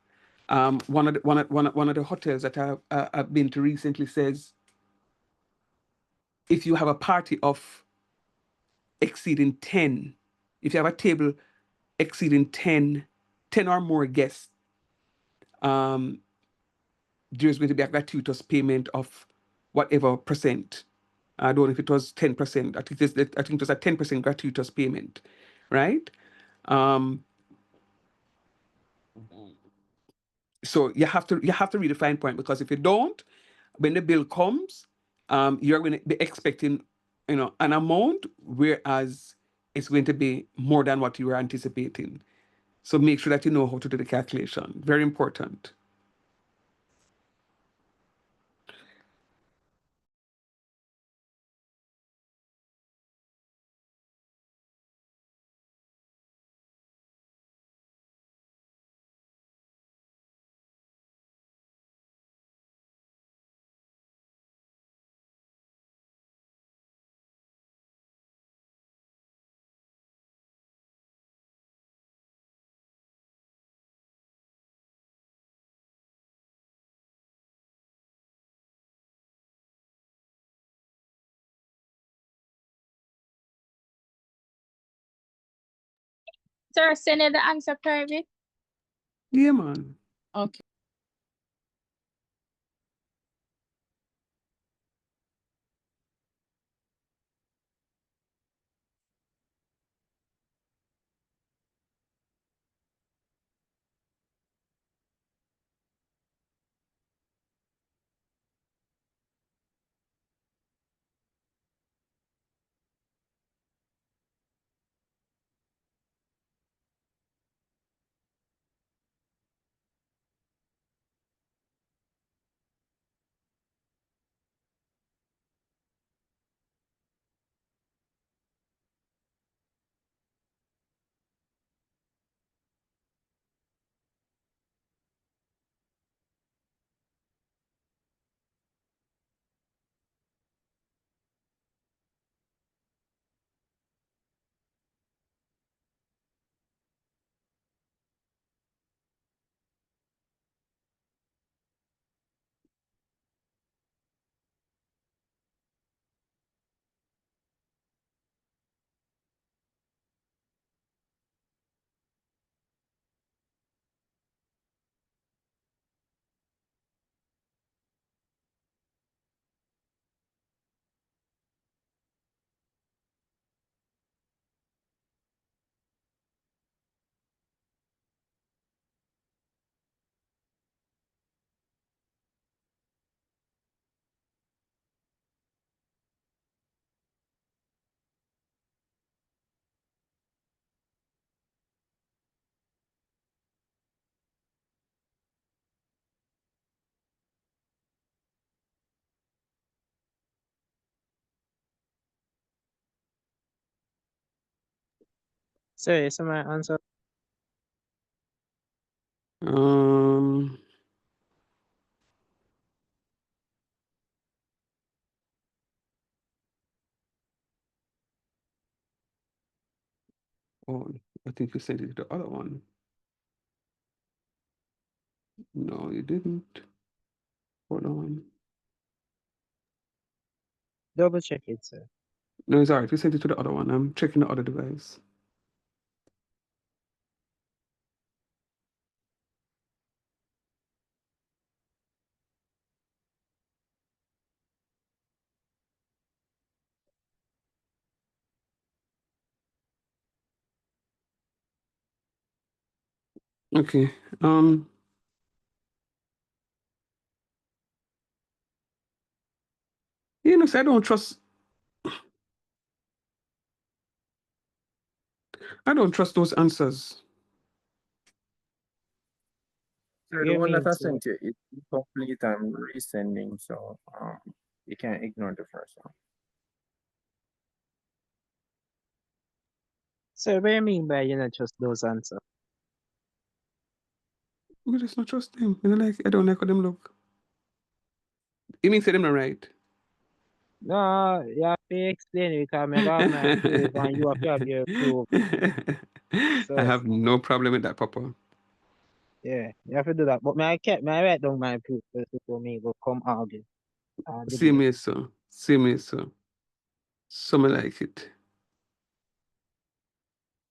One of the hotels that I've been to recently says if you have a party of exceeding 10, if you have a table exceeding 10 or more guests, there's going to be a gratuitous payment of whatever percent. I don't know if it was 10%. I think it was a 10% gratuitous payment, right? So you have to read the fine point, because if you don't, when the bill comes, you're going to be expecting, an amount, whereas it's going to be more than what you were anticipating. So make sure that you know how to do the calculation. Very important. Sir, send you the answer private. Yeah, man. Okay. Sir, so my answer. Um, oh, I think you sent it to the other one. No, you didn't. Hold on. Double check it, sir. No, it's all right. You sent it to the other one. I'm checking the other device. Okay. You know, so I don't trust those answers. So the You one that mean, I sir? sent you is incomplete and resending, so you can't ignore the first one. Sir, what do you mean by you not trust those answers? I just not trust them. I don't like how them look. You mean say them not right? No, you have to explain it because I got my proof and you have to have your proof. I So, have no problem with that, Papa. yeah, you have to do that. But I kept my write down my proof first before me go come argue. See me, so. See me, so. Some like it.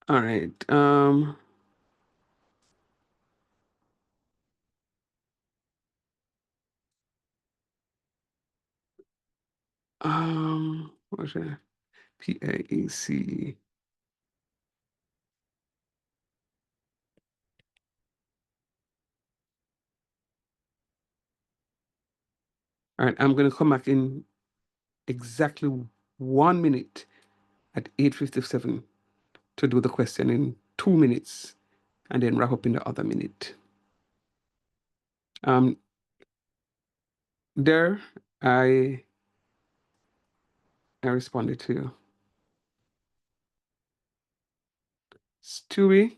All right. What's that? PAEC. All right, I'm gonna come back in exactly 1 minute at 8:57 to do the question in 2 minutes and then wrap up in the other minute. There, I responded to you. Stewie.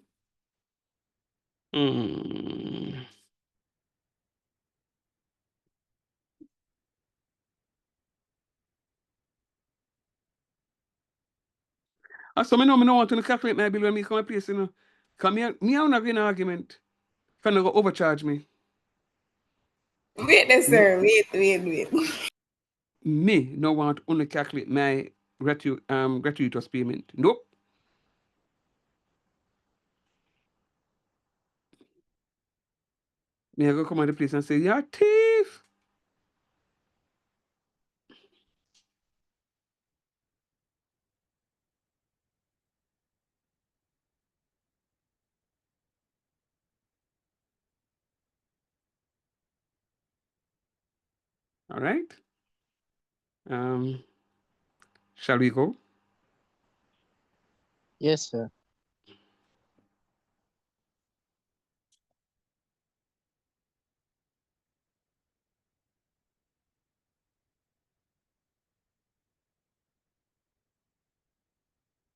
So me no want to calculate my bill when me come a place, you know. Cause me I'm not in an argument. Can you go overcharge me? Wait, no, sir. Wait. Me no want only calculate my gratuitous payment. Nope. Me I go come at the place and say, you're a thief. All right. Shall we go? Yes, sir.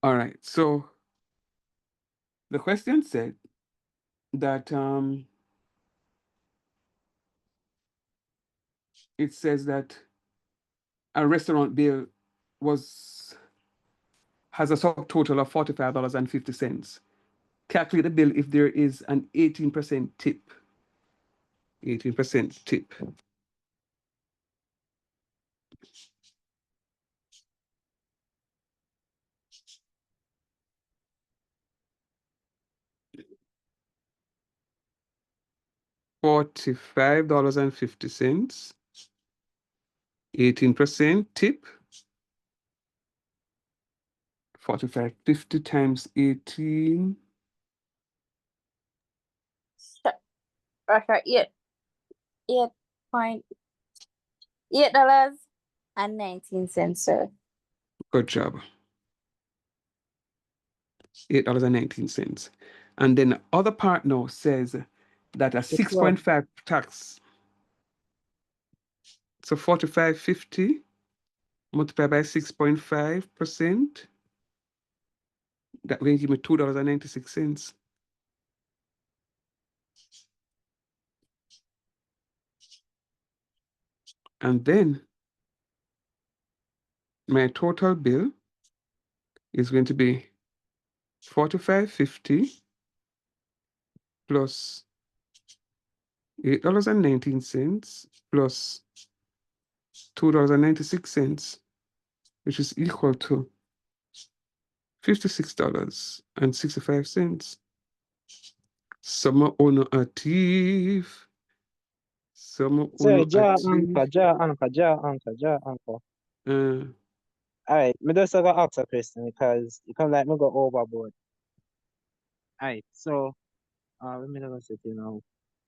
All right. So the question said that it says that a restaurant bill has a subtotal of $45.50. Calculate the bill if there is an 18% tip. 18% tip. $45.50. 18% tip. 45.50 times 18. Okay, $8.19, sir. Good job. $8.19. And then the other part now says that a 6.5 tax. So 45.50 multiplied by 6.5%. That will give me $2.96. And then my total bill is going to be $45.50 plus $8.19 plus $2.96, which is equal to $56.65. Some owner a thief. Some So owner a draw thief. anchor, draw anchor, draw anchor, draw anchor. Alright, me just gonna ask a question because you come like me go overboard. Alright, so let me know it, you know.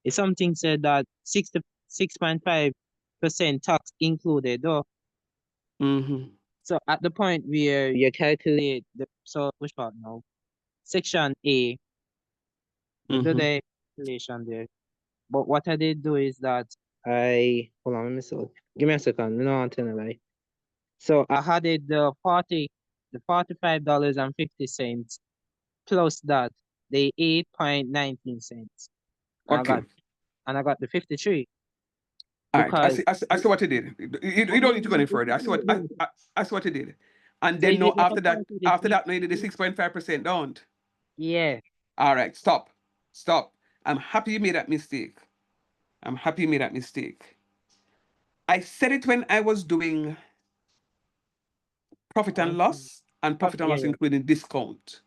If something said that 66.5% tax included though. So at the point where you calculate so which part now? Section A, we do the calculation there. But what I did do is that hold on, let me see. Give me a second, you know I'm telling you lie. So I added the $45.50 plus that the 8.19 cents. Okay. And I got the 53. All right. I see what you did. You don't need to go any further. I see what you did. And then no, after that, no, you did the 6.5%, don't? Yeah. All right, stop. I'm happy you made that mistake. I said it when I was doing profit and loss, and profit and loss including discount.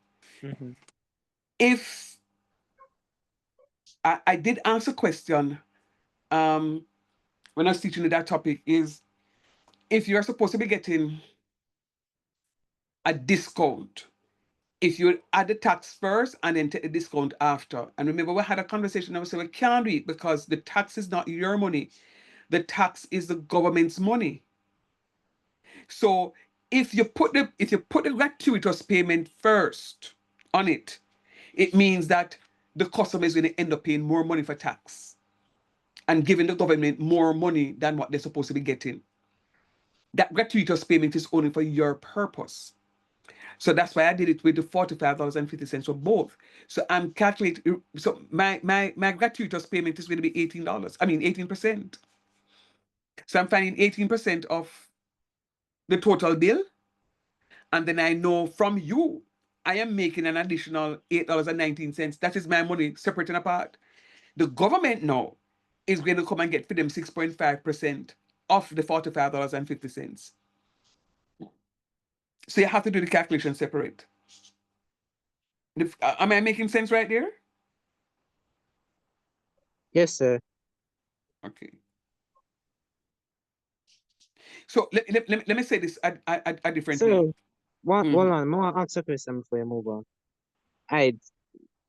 If I did answer question when I was teaching you that topic is if you're supposed to be getting a discount, if you add the tax first and then take the discount after. And remember, we had a conversation and we said we can't do it because the tax is not your money. The tax is the government's money. So if you put the gratuitous payment first on it, it means that the customer is going to end up paying more money for tax and giving the government more money than what they're supposed to be getting. That gratuitous payment is only for your purpose. So that's why I did it with the $45.50 for both. So I'm calculating. So my gratuitous payment is going to be $18. I mean 18%. So I'm finding 18% of the total bill, and then I know from you, I am making an additional $8.19. That is my money separate and apart. The government now is going to come and get for them 6.5% of the $45.50. So you have to do the calculation separate. Am I making sense right there? Yes, sir. Okay. So let me say this a different way. So hold on, I want to ask a question before you move on. Alright,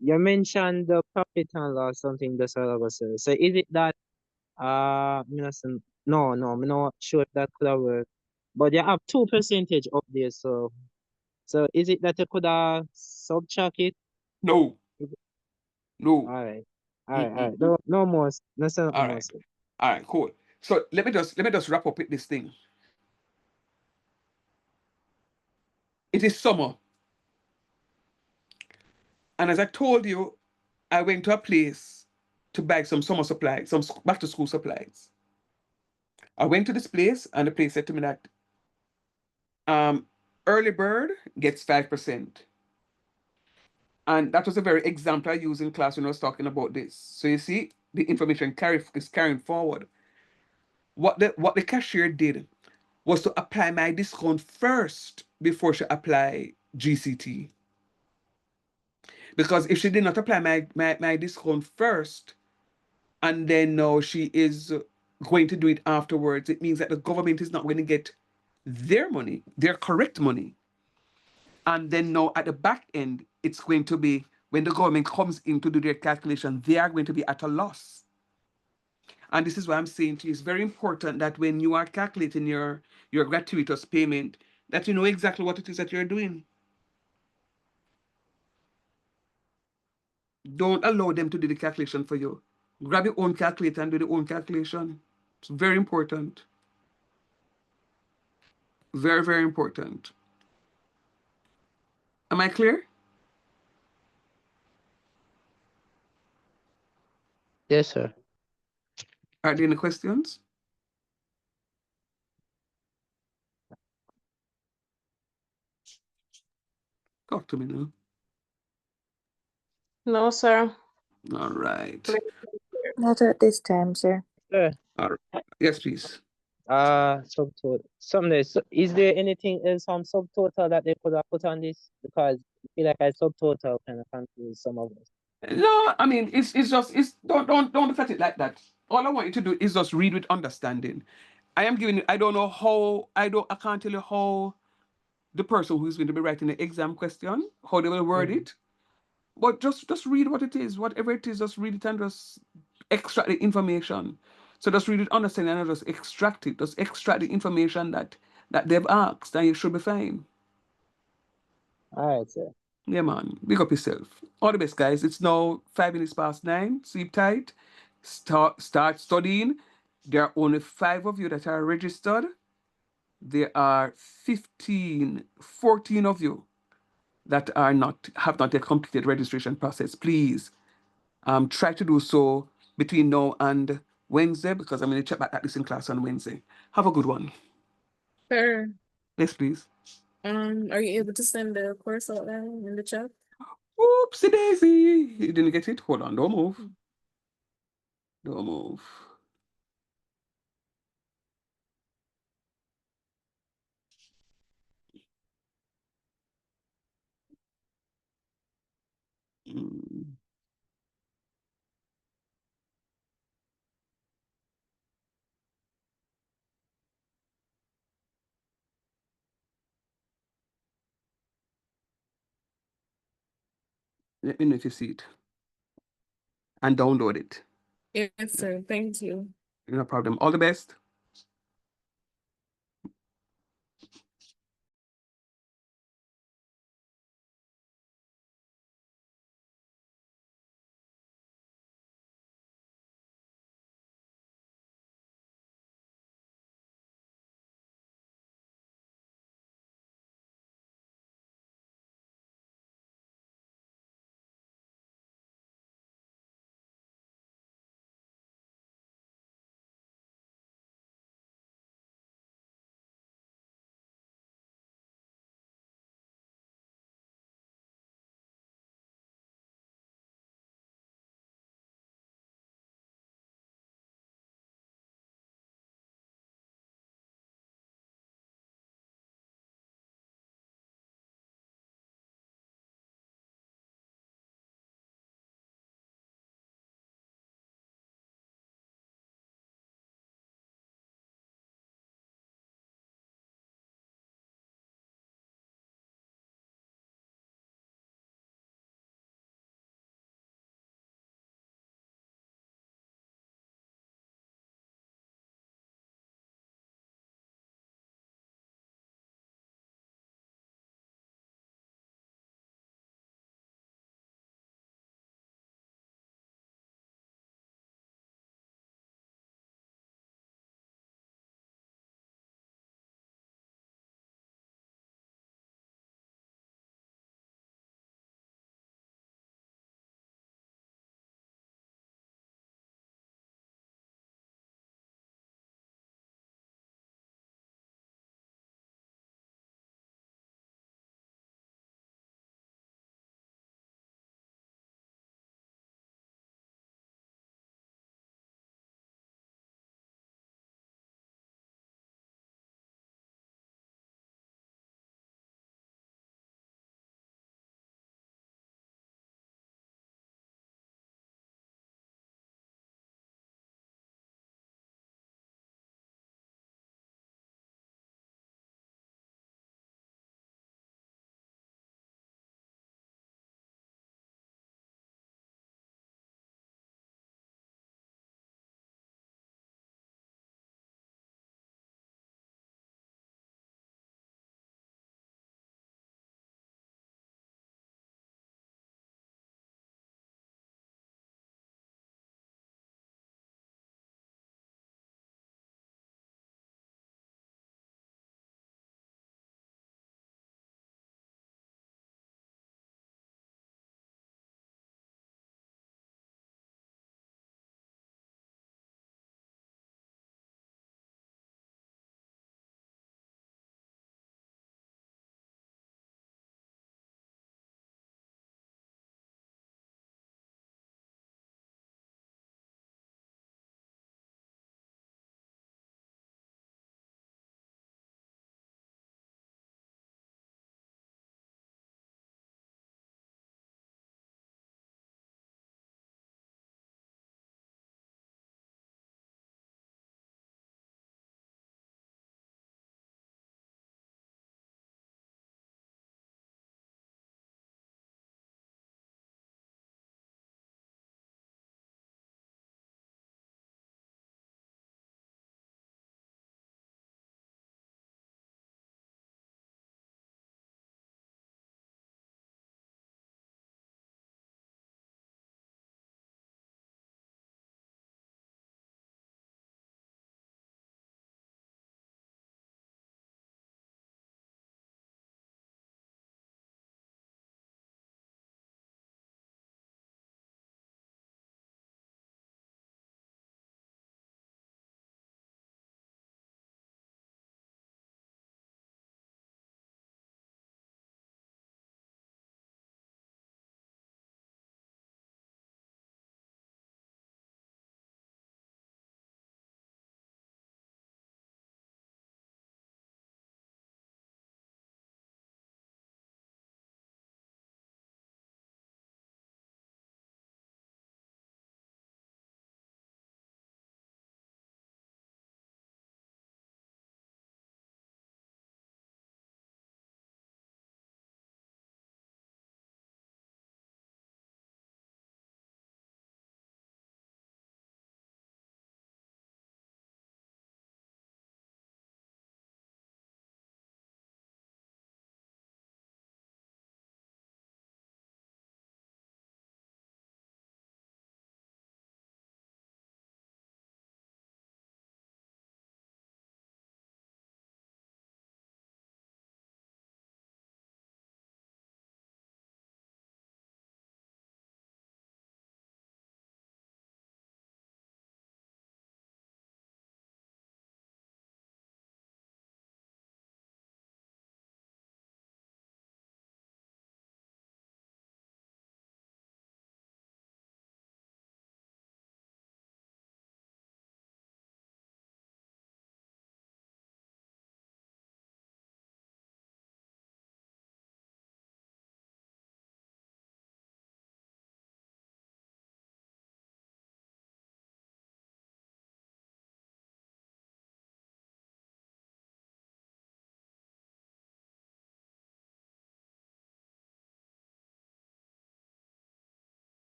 you mentioned the profit and loss something that's all I was saying. So is it that no, I'm not sure if that could have worked. But you have 2% up there, so is it that you could subtract it? No. All right. No more. That's not All more. right. All right, cool. So let me just wrap up with this thing. It is summer. And as I told you, I went to a place to buy some summer supplies, some back to school supplies. I went to this place and the place said to me that early bird gets 5%. And that was a very example I used in class when I was talking about this. So you see, the information is carrying forward. What the cashier did was to apply my discount first before she apply GCT. Because if she did not apply my discount first, and then now she is going to do it afterwards, it means that the government is not going to get their money, their correct money. And then now at the back end, it's going to be when the government comes in to do their calculation, they are going to be at a loss. And this is why I'm saying to you, it's very important that when you are calculating your gratuitous payment, that you know exactly what it is that you're doing. Don't allow them to do the calculation for you. Grab your own calculator and do the own calculation. It's very important. Very, very important. Am I clear? Yes, sir. Are there any questions? Talk to me now. No, sir. All right. Please. Not at this time, sir. Sir, All right. Yes, please. subtotal. Is there anything else on subtotal that they could have put on this? Because I feel like I subtotal kind of confused some of us. No, I mean it's just it's don't look at it like that. All I want you to do is just read with understanding. I am giving you, I don't know how I can't tell you how the person who's going to be writing the exam question, how they will word Mhm. it. But just read what it is, whatever it is, just read it and just extract the information. So just read it, understand, and just extract it. Just extract the information that they've asked, and you should be fine. All right, sir. Yeah, man. Big up yourself. All the best, guys. It's now 5 minutes past 9. Sleep tight. Start studying. There are only 5 of you that are registered. There are 14 of you that have not yet completed registration process. Please try to do so between now and Wednesday, because I'm going to check back at this in class on Wednesday. Have a good one. Sir, Yes, please. are you able to send the course out there in the chat? Oopsie daisy. You didn't get it? Hold on. Don't move. Don't move. Mm. Let me know if you see it and download it. Yes, sir. Thank you. No problem. All the best.